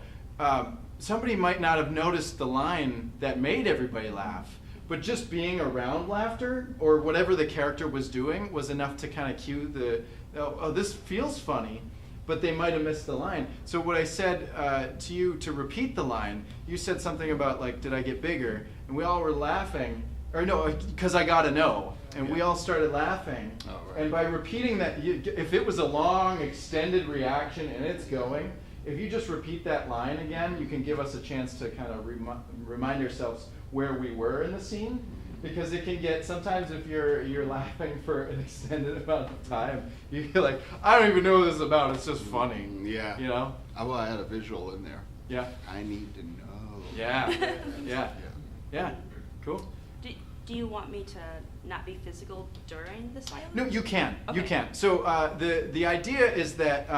Somebody might not have noticed the line that made everybody laugh, but just being around laughter or whatever the character was doing was enough to kind of cue this feels funny, but they might have missed the line. So what I said to you to repeat the line, you said something about like, did I get bigger? And we all were laughing, or no, because I gotta know. And we all started laughing. Oh, right. And by repeating that, if it was a long, extended reaction and it's going, if you just repeat that line again, you can give us a chance to kind of remind ourselves where we were in the scene. Because it can get, sometimes if you're laughing for an extended amount of time, you feel like, I don't even know what this is about, it's just funny. Yeah. You know? Well, I had a visual in there. Yeah. I need to know. Yeah. Yeah. Cool. Do you want me to not be physical during this violence? No, you can. Okay. You can. So the idea is that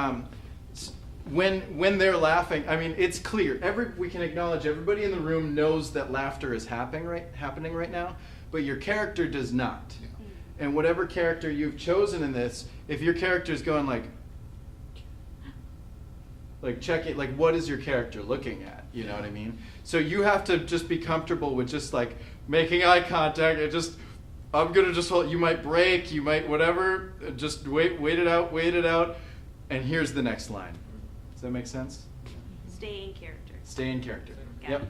when they're laughing, I mean, it's clear. We can acknowledge everybody in the room knows that laughter is happening right now, but your character does not. Yeah. And whatever character you've chosen in this, if your character is going like check it, like what is your character looking at? You know what I mean? So you have to just be comfortable with just like making eye contact and just, I'm gonna just hold, you might break, you might whatever, just wait it out, and here's the next line. Does that make sense? Stay in character. Stay in character. Got Yep. it.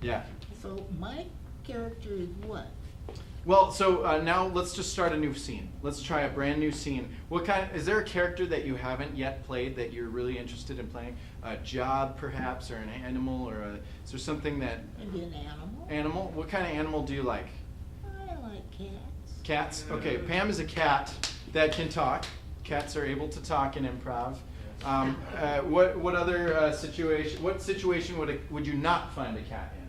Yeah. So my character is what? Well, so now let's just start a new scene. Let's try a brand new scene. Is there a character that you haven't yet played that you're really interested in playing? A job, perhaps, or an animal, or is there something that? Maybe an animal. Animal? What kind of animal do you like? I like cats. Cats? Okay, Pam is a cat that can talk. Cats are able to talk in improv. What other situation? What situation would you not find a cat in?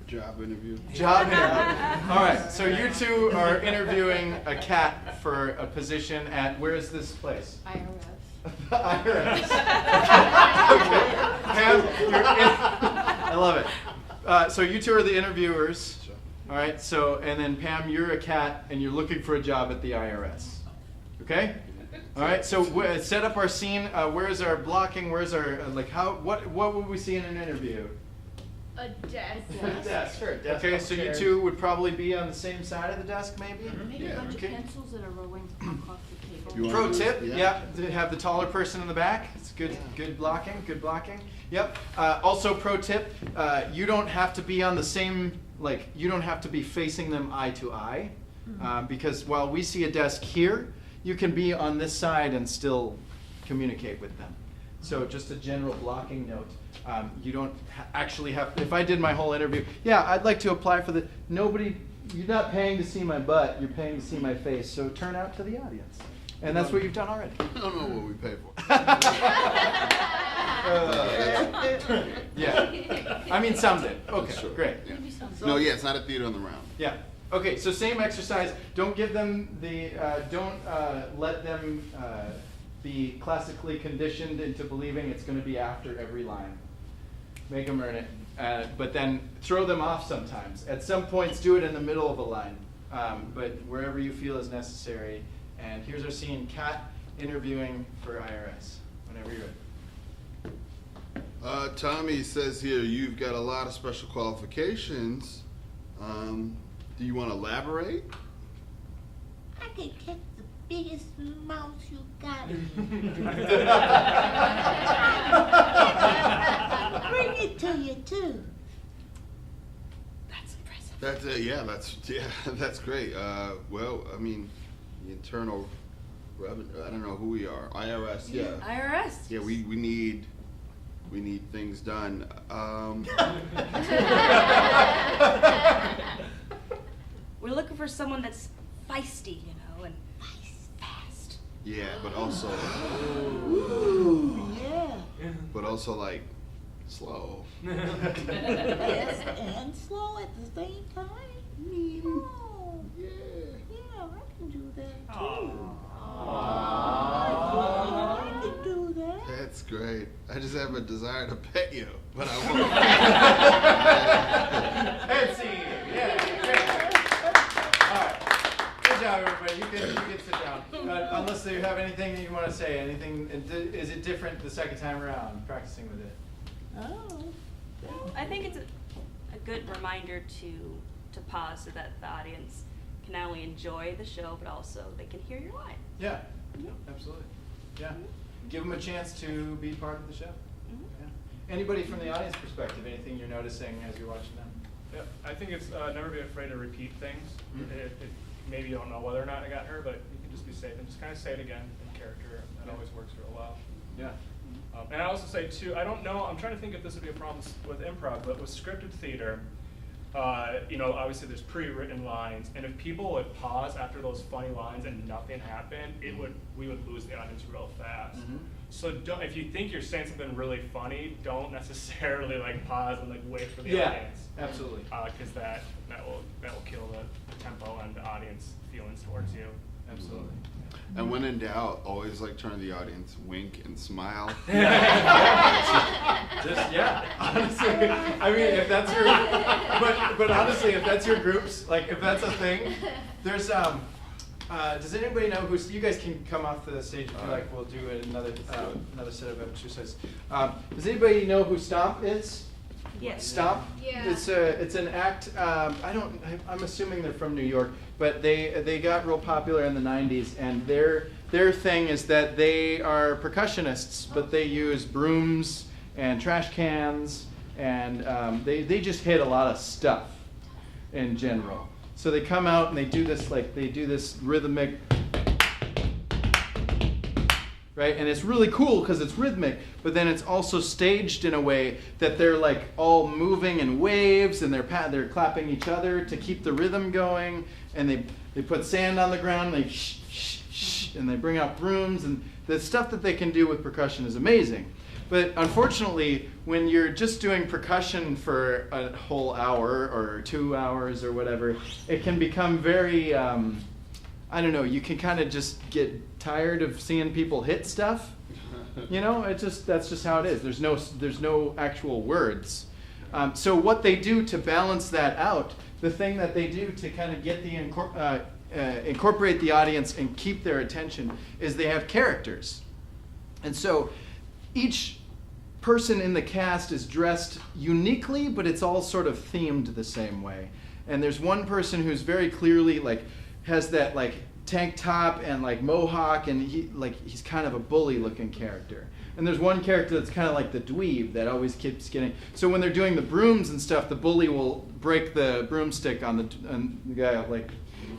Job interview. Job interview. All right, so you two are interviewing a cat for a position at, where is this place? IRS. The IRS. Okay. Pam, I love it. So you two are the interviewers. Sure. All right, so, and then Pam, you're a cat and you're looking for a job at the IRS. Okay? All right, so set up our scene. Where's our blocking? Where's our, what would we see in an interview? A desk. A desk. Sure, desk Okay, so you upstairs. two would probably be on the same side of the desk, maybe? Maybe Yeah. a bunch Okay. of pencils that are rolling across the table. You want- Pro tip, Yeah. to have the taller person in the back. It's good blocking, good blocking. Yep. Also, pro tip, you don't have to be on the same, you don't have to be facing them eye to eye, because while we see a desk here, you can be on this side and still communicate with them. So just a general blocking note. You don't actually have, if I did my whole interview, yeah, I'd like to apply for you're not paying to see my butt, you're paying to see my face, so turn out to the audience. And that's what you've done already. I don't know what we pay for. Yeah. I mean, some did. Okay, Sure. great. Yeah. Maybe some. No, yeah, it's not a theater on the round. Yeah. Okay, so same exercise. Don't give them don't let them be classically conditioned into believing it's going to be after every line. Make them earn it. But then throw them off sometimes. At some points, do it in the middle of a line. But wherever you feel is necessary. And here's our scene, Kat interviewing for IRS. Whenever you're ready. Tommy says here, you've got a lot of special qualifications. Do you want to elaborate? I can catch the biggest mouse you got. Bring it to you too. That's impressive. That's that's great. Well, I mean, the internal revenue. I don't know who we are. IRS. Yeah. IRS. Yeah. We need things done. We're looking for someone that's feisty, and fast. Yeah, but also. Ooh, yeah. But also like slow. Yes, and slow at the same time. Oh, Yeah. yeah, I can do that too. Aww. I can do that. That's great. I just have a desire to pet you, but I won't. Head scene. Yeah. Great. do you have anything you want to say? Anything? Is it different the second time around, practicing with it? Oh. I think it's a good reminder to pause so that the audience can not only enjoy the show, but also they can hear your line. Yeah, absolutely. Yeah. Give them a chance to be part of the show. Yeah. Anybody from the audience perspective, anything you're noticing as you're watching them? Yeah, I think it's never be afraid to repeat things. Maybe you don't know whether or not it got her, but you can just be safe and just kind of say it again in character. That always works real well. Yeah. And I also say too, I don't know, I'm trying to think if this would be a problem with improv, but with scripted theater, you know, obviously there's pre-written lines, and if people would pause after those funny lines and nothing happened, we would lose the audience real fast. So if you think you're saying something really funny, don't necessarily like pause and like wait for the audience. Absolutely. Because that will kill the tempo and the audience feelings towards you. Absolutely. And when in doubt, always like turn to the audience, wink and smile. Honestly, I mean, if that's your, but honestly, if that's your groups, like if that's a thing, there's does anybody know who's? You guys can come off the stage if you like. We'll do another set of exercises. Does anybody know who Stomp is? Yes. Stomp. Yeah. It's an act. I'm assuming they're from New York, but they got real popular in the '90s, and their thing is that they are percussionists, but they use brooms and trash cans, and they just hit a lot of stuff in general. So they come out and they do this rhythmic, right? And it's really cool because it's rhythmic, but then it's also staged in a way that they're like all moving in waves, and they're clapping each other to keep the rhythm going, and they put sand on the ground, and they shh, shh, shh, and they bring out brooms, and the stuff that they can do with percussion is amazing. But unfortunately, when you're just doing percussion for a whole hour or 2 hours or whatever, it can become very, I don't know, you can kind of just get tired of seeing people hit stuff. You know, that's just how it is. There's no actual words. So what they do to balance that out, the thing that they do to kind of get incorporate the audience and keep their attention, is they have characters. And so each person in the cast is dressed uniquely, but it's all sort of themed the same way. And there's one person who's very clearly like has that like tank top and like mohawk, and he's kind of a bully looking character. And there's one character that's kind of like the dweeb that always keeps getting. So when they're doing the brooms and stuff, the bully will break the broomstick on the guy, like,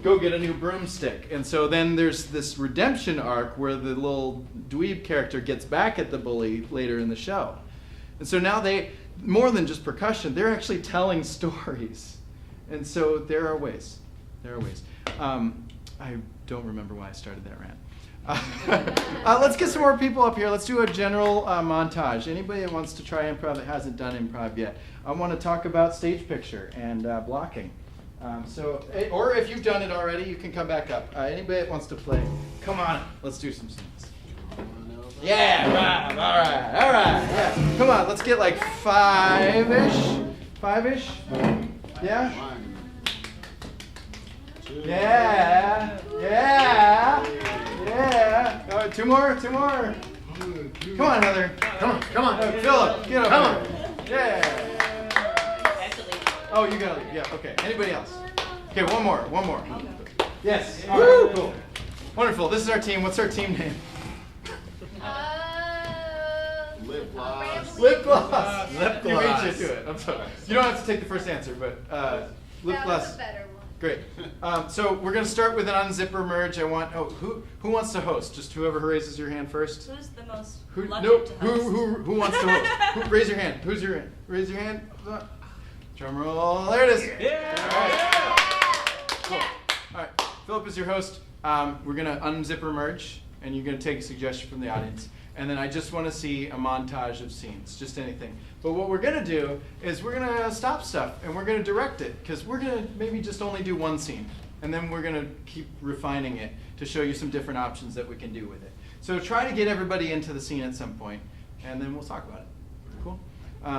go get a new broomstick. And so then there's this redemption arc where the little dweeb character gets back at the bully later in the show. And so now they, more than just percussion, they're actually telling stories. And so there are ways. I don't remember why I started that rant. Let's get some more people up here. Let's do a general montage. Anybody that wants to try improv that hasn't done improv yet, I want to talk about stage picture and blocking. Or if you've done it already, you can come back up. Anybody that wants to play, come on, let's do some scenes. Yeah, right, all right, yeah. Come on, let's get like five-ish. Yeah? Yeah. All right, two more. Come on, Heather. Come on. Philip, get over here. Yeah. Actually. Oh, you gotta leave. Yeah, okay. Anybody else? Okay, one more. Yes. All right, cool. Wonderful. This is our team. What's our team name? Lip gloss. Lip gloss. Lip You beat gloss. you to it. I'm sorry. You don't have to take the first answer, but lip That gloss. was a better one. Great. So we're going to start with an unzipper merge. I want. Who wants to host? Just whoever raises your hand first. Who's the most Who reluctant to host? who wants to host? Raise your hand. Who's your hand? Raise your hand. Drum roll. There it is. Yeah. All right. Cool. All right. Philip is your host. We're going to unzipper merge, and you're going to take a suggestion from the audience. And then I just want to see a montage of scenes, just anything. But what we're going to do is we're going to stop stuff, and we're going to direct it, because we're going to maybe just only do one scene. And then we're going to keep refining it to show you some different options that we can do with it. So try to get everybody into the scene at some point, and then we'll talk about it. Cool?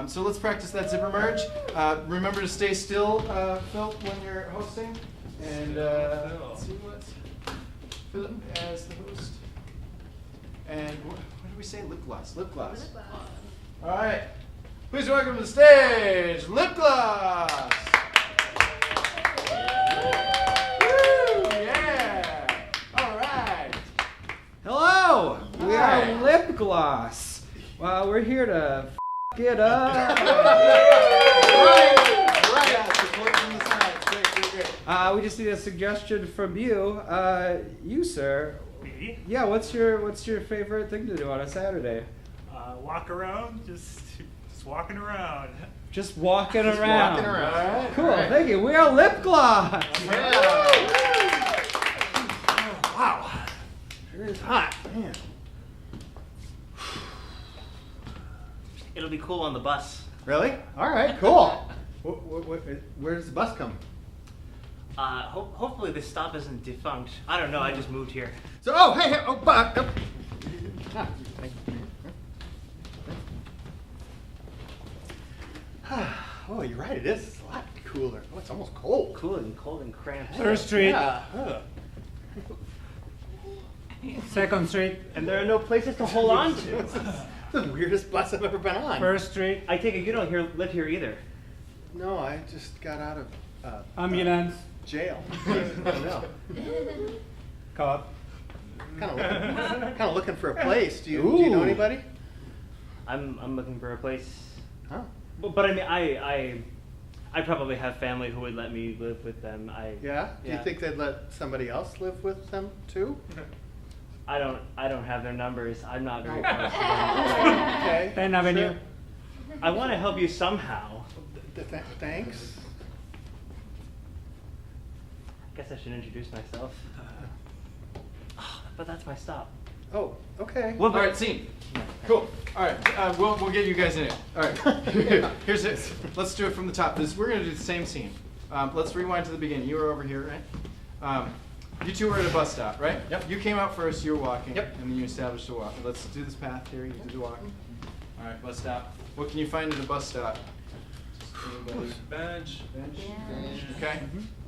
So let's practice that zipper merge. Remember to stay still, Phil, when you're hosting. And let's see what Philip as the host. And what did we say? Lip gloss. Lip gloss. Lip gloss. All right. Please welcome to the stage, Lip Gloss. Woo, yeah. All right. Hello. We are Lip Gloss. Well, we're here to f it up. Right. Support from the side. Great. We just need a suggestion from you. You, sir. Me? Yeah. What's your favorite thing to do on a Saturday? Walk around, just walking around. Just walking around. Walking around. All right. Cool. Thank you. We are Lip Gloss. Yeah. Oh, wow. It is hot. Man. It'll be cool on the bus. Really? All right, cool. Where does the bus come? Hopefully this stop isn't defunct. I don't know, I just moved here. So, hey, Buck. Oh, you're right. It is a lot cooler. Oh, it's almost cold. Cool and cold and cramped. First Street. Yeah. Second Street. And there are no places to hold on to. It's the weirdest bus I've ever been on. First Street. I take it you don't live here either. No, I just got out of Ambulance. jail. No. Cop. Kind of looking for a place. Do you know anybody? I'm looking for a place. Huh? But I mean, I probably have family who would let me live with them. Yeah? Do you think they'd let somebody else live with them too? I don't have their numbers. I'm not very close to them. Okay. Penn Avenue. Sure. I want to help you somehow. Thanks. I guess I should introduce myself. But that's my stop. Oh, okay. All right, scene. Cool. All right, we'll get you guys in it. All right. Here's it. Let's do it from the top. We're gonna do the same scene. Let's rewind to the beginning. You were over here, right? You two were at a bus stop, right? Yep. You came out first. You were walking. Yep. And then you established a walk. Let's do this path here. You do the walk. All right, bus stop. What can you find at a bus stop? Anybody? Bench. Bench. Okay.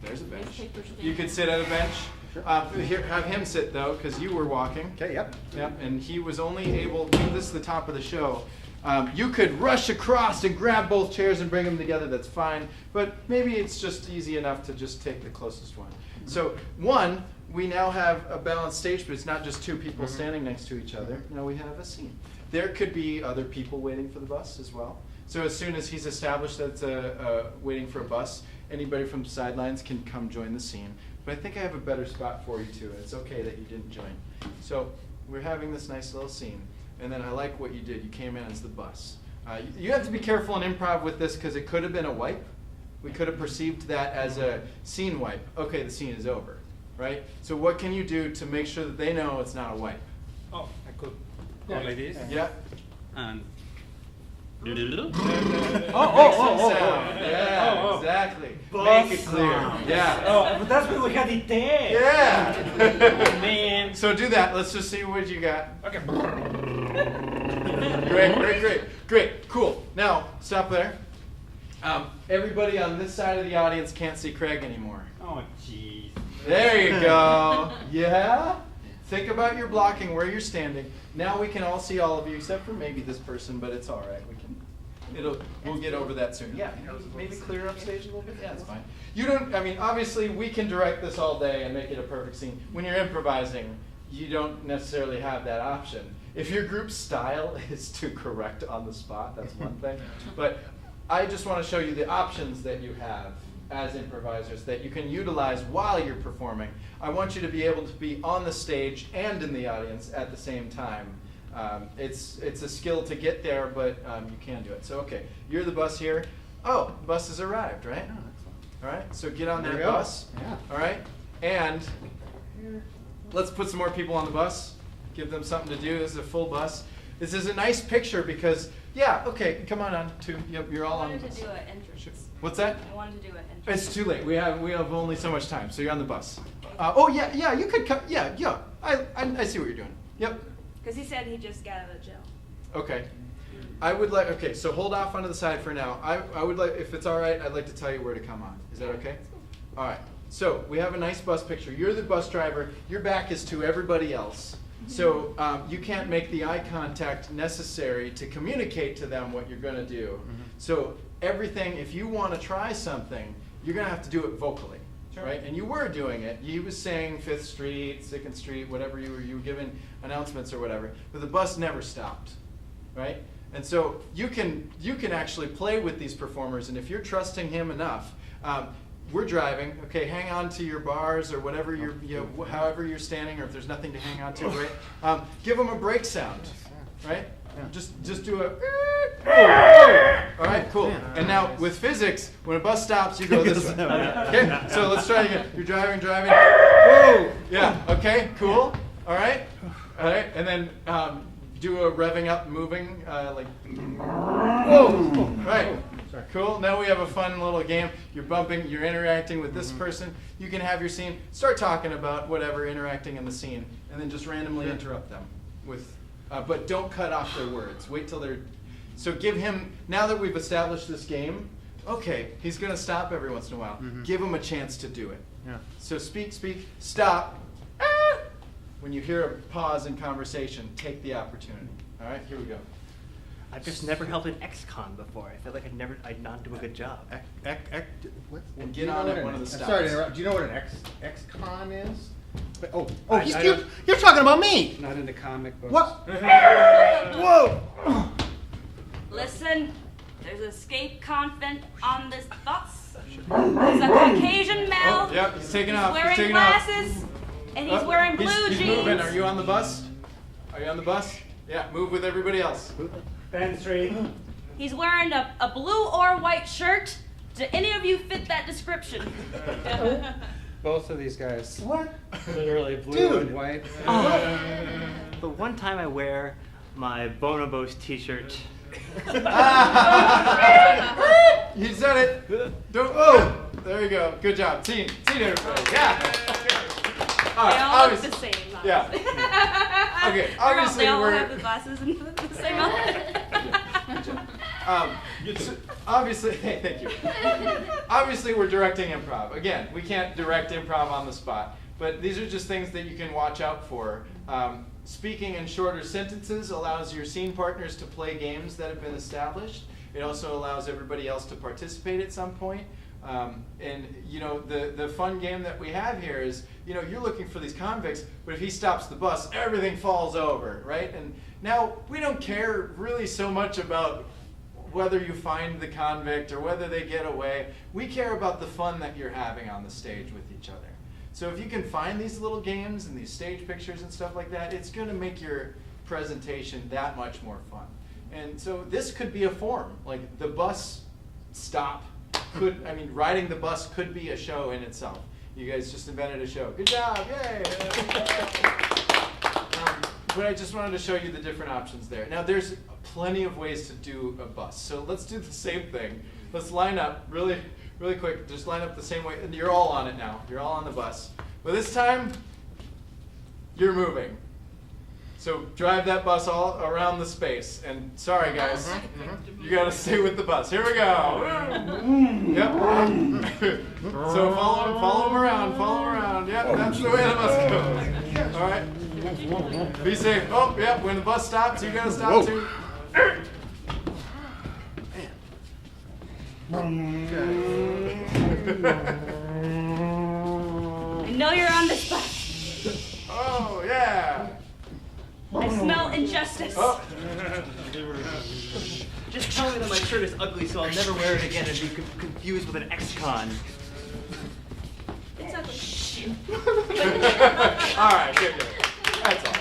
There's a bench. You could sit at a bench. Here, have him sit though, because you were walking. Okay, yep. Yep, and he was only able, this is the top of the show. You could rush across and grab both chairs and bring them together, that's fine. But maybe it's just easy enough to just take the closest one. So one, we now have a balanced stage, but it's not just two people standing next to each other. Now we have a scene. There could be other people waiting for the bus as well. So as soon as he's established that it's waiting for a bus, anybody from the sidelines can come join the scene. But I think I have a better spot for you too, and it's okay that you didn't join. So we're having this nice little scene, and then I like what you did. You came in as the bus. You have to be careful in improv with this because it could have been a wipe. We could have perceived that as a scene wipe. Okay, the scene is over, right? So what can you do to make sure that they know it's not a wipe? Oh, I could go like this. Yeah. And. Oh, oh. Yeah, exactly. Make it clear. Yeah. Oh, but that's what we had it there. Yeah. Man. So do that. Let's just see what you got. Okay. Great. Cool. Now, stop there. Everybody on this side of the audience can't see Craig anymore. Oh, jeez. There you go. Yeah? Think about your blocking, where you're standing. Now we can all see all of you, except for maybe this person, but it's all right. We'll get over that soon. Yeah, maybe clear up stage a little bit. Yeah, it's fine. Obviously we can direct this all day and make it a perfect scene. When you're improvising, you don't necessarily have that option. If your group's style is to correct on the spot, that's one thing. But I just want to show you the options that you have as improvisers that you can utilize while you're performing. I want you to be able to be on the stage and in the audience at the same time. It's a skill to get there, but you can do it. So, okay, you're the bus here. Oh, the bus has arrived, right? Oh, excellent. All right, so get on that bus. Yeah. All right, and let's put some more people on the bus. Give them something to do. This is a full bus. This is a nice picture because, yeah, okay, come on two. Yep, you're all on the bus. I wanted to do an entrance. Sure. What's that? I wanted to do an entrance. It's too late. We have only so much time. So you're on the bus. Yeah, you could come. Yeah. I see what you're doing. Yep. Because he said he just got out of jail. Okay. Okay, so hold off onto the side for now. I would like, if it's all right, I'd like to tell you where to come on. Is that okay? All right. So we have a nice bus picture. You're the bus driver. Your back is to everybody else. So you can't make the eye contact necessary to communicate to them what you're going to do. So everything, if you want to try something, you're going to have to do it vocally, right? And you were doing it. You was saying 5th Street, 2nd Street, whatever you were giving announcements or whatever. But the bus never stopped, right? And so you can actually play with these performers, and if you're trusting him enough, we're driving. Okay, hang on to your bars or whatever however you're standing, or if there's nothing to hang on to, right? Give them a brake sound, right? Just do a. All right, cool. And now with physics, when a bus stops, you go this way. Okay, so let's try again. You're driving. Whoa. Yeah. Okay. Cool. All right. And then do a revving up, moving like. Whoa. Right. Cool. Now we have a fun little game. You're bumping. You're interacting with this person. You can have your scene. Start talking about whatever, interacting in the scene, and then just randomly interrupt them with. But don't cut off their words. Wait till they're. So give him. Now that we've established this game, okay, he's gonna stop every once in a while. Give him a chance to do it. Yeah. So speak, stop. When you hear a pause in conversation, take the opportunity. All right, here we go. I've just never held an ex-con before. I feel like I'd not do a good job. What? And get on at one of the stops. Sorry to interrupt. Do you know what an ex-con is? I you're talking about me. Not into comic books. What? Whoa! Listen, there's an escape convent on this bus. There's a Caucasian male. Yep, he's taking off. Wearing He's taking glasses, and he's wearing blue jeans. He's moving. Are you on the bus? Are you on the bus? Yeah, move with everybody else. 10th Street. He's wearing a blue or white shirt. Do any of you fit that description? Both of these guys. What? Literally blue and white. The one time I wear my Bonobos t-shirt. You said it. Don't. Oh, there you go. Good job. Team, everybody. Yeah. All right. They all look the same. Yeah. Okay. Obviously, they all we're. have the glasses and the same outfit. So obviously, thank you. Obviously, we're directing improv. Again, we can't direct improv on the spot, but these are just things that you can watch out for. Speaking in shorter sentences allows your scene partners to play games that have been established. It also allows everybody else to participate at some point. And the fun game that we have here is, you're looking for these convicts, but if he stops the bus, everything falls over, right? And now we don't care really so much about whether you find the convict or whether they get away. We care about the fun that you're having on the stage with each other. So if you can find these little games and these stage pictures and stuff like that, it's going to make your presentation that much more fun. And so this could be a form, like the bus stop. Riding the bus could be a show in itself. You guys just invented a show. Good job, yay! But I just wanted to show you the different options there. Now there's plenty of ways to do a bus. So let's do the same thing. Let's line up really quick. Just line up the same way. And you're all on it now. You're all on the bus. But this time, you're moving. So drive that bus all around the space. And sorry guys, you gotta stay with the bus. Here we go. Yep. So follow them around. Yep, that's the way the bus goes. All right. Be safe. Oh, yeah, when the bus stops, you gotta stop too. I know you're on this bus. Oh, yeah. I smell injustice. Oh. Just tell me that my shirt is ugly so I'll never wear it again and be confused with an ex-con. It's ugly. All right, good. That's all.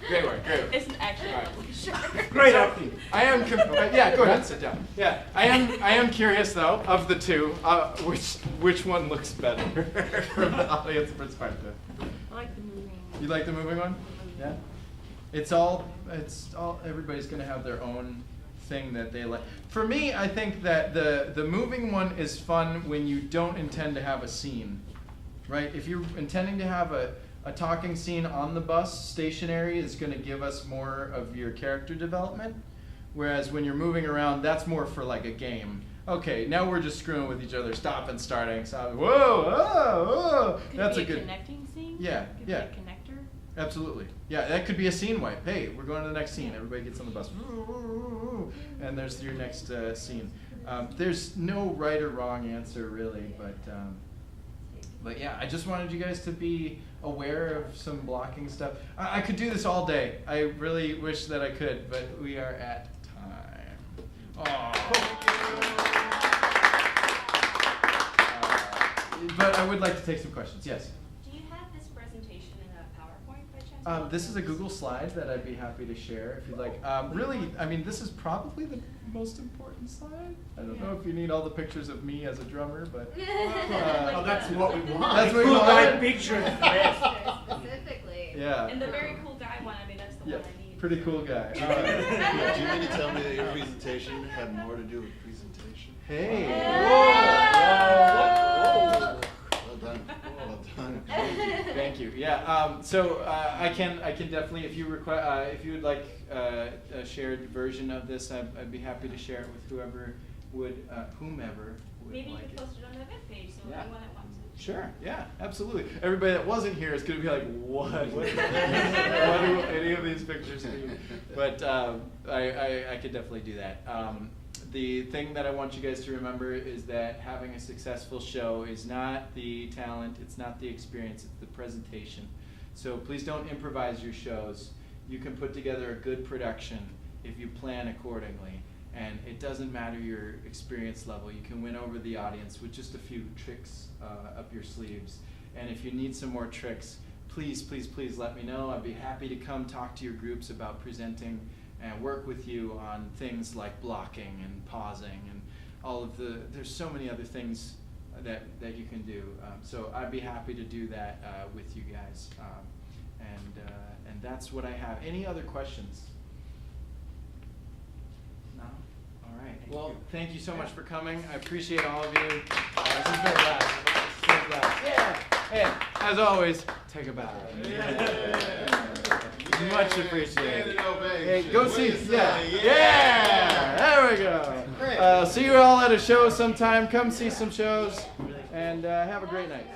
Great work. It's actually All right. shirt. Great acting. I am. Yeah, go ahead, sit down. Yeah, I am curious though of the two, which one looks better from the audience perspective. I like the moving. You like the moving one? Yeah. It's all. Everybody's gonna have their own thing that they like. For me, I think that the moving one is fun when you don't intend to have a scene, right? If you're intending to have a talking scene on the bus, stationary is going to give us more of your character development. Whereas when you're moving around, that's more for like a game. Okay, now we're just screwing with each other, stop and starting. So, whoa. Could That's it a be good. connecting scene? Yeah, Could yeah. Be a connector? Absolutely. Yeah, that could be a scene wipe. Hey, we're going to the next scene. Everybody gets on the bus. And there's your next scene. There's no right or wrong answer, really, but yeah, I just wanted you guys to be aware of some blocking stuff. I could do this all day. I really wish that I could, but we are at time. But I would like to take some questions. Yes? Do you have this presentation in a PowerPoint by chance? This is a Google slide that I'd be happy to share if you'd like. Really, I mean, this is probably the most important slide. I don't know if you need all the pictures of me as a drummer, but Oh, that's what we want. That's what we Cool want. guy picture. Specifically. Yeah. And the very cool guy one, I mean, that's the Yeah, one I need. pretty cool guy. All Do right. you mean to tell me that your presentation had more to do with presentation? Hey. Well done. Well done. Thank you. Yeah. So I can definitely, if you would like a shared version of this, I'd be happy to share it with whomever would Maybe you like could it. post it on the webpage so Yeah. anyone that wants it. Sure. Yeah. Absolutely. Everybody that wasn't here is going to be like, what? What do any of these pictures mean? But I could definitely do that. The thing that I want you guys to remember is that having a successful show is not the talent, it's not the experience, it's the presentation. So please don't improvise your shows. You can put together a good production if you plan accordingly. And it doesn't matter your experience level. You can win over the audience with just a few tricks up your sleeves. And if you need some more tricks, please, please, please let me know. I'd be happy to come talk to your groups about presenting and work with you on things like blocking and pausing and all of there's so many other things that you can do. So I'd be happy to do that with you guys. And that's what I have. Any other questions? No? All right. Well, thank you so much for coming. I appreciate all of you. This is very loud. Very loud. Yeah. And as always, take a bow. Much appreciated. Hey, go see. Yeah. There we go. See you all at a show sometime. Come see some shows, and have a great night.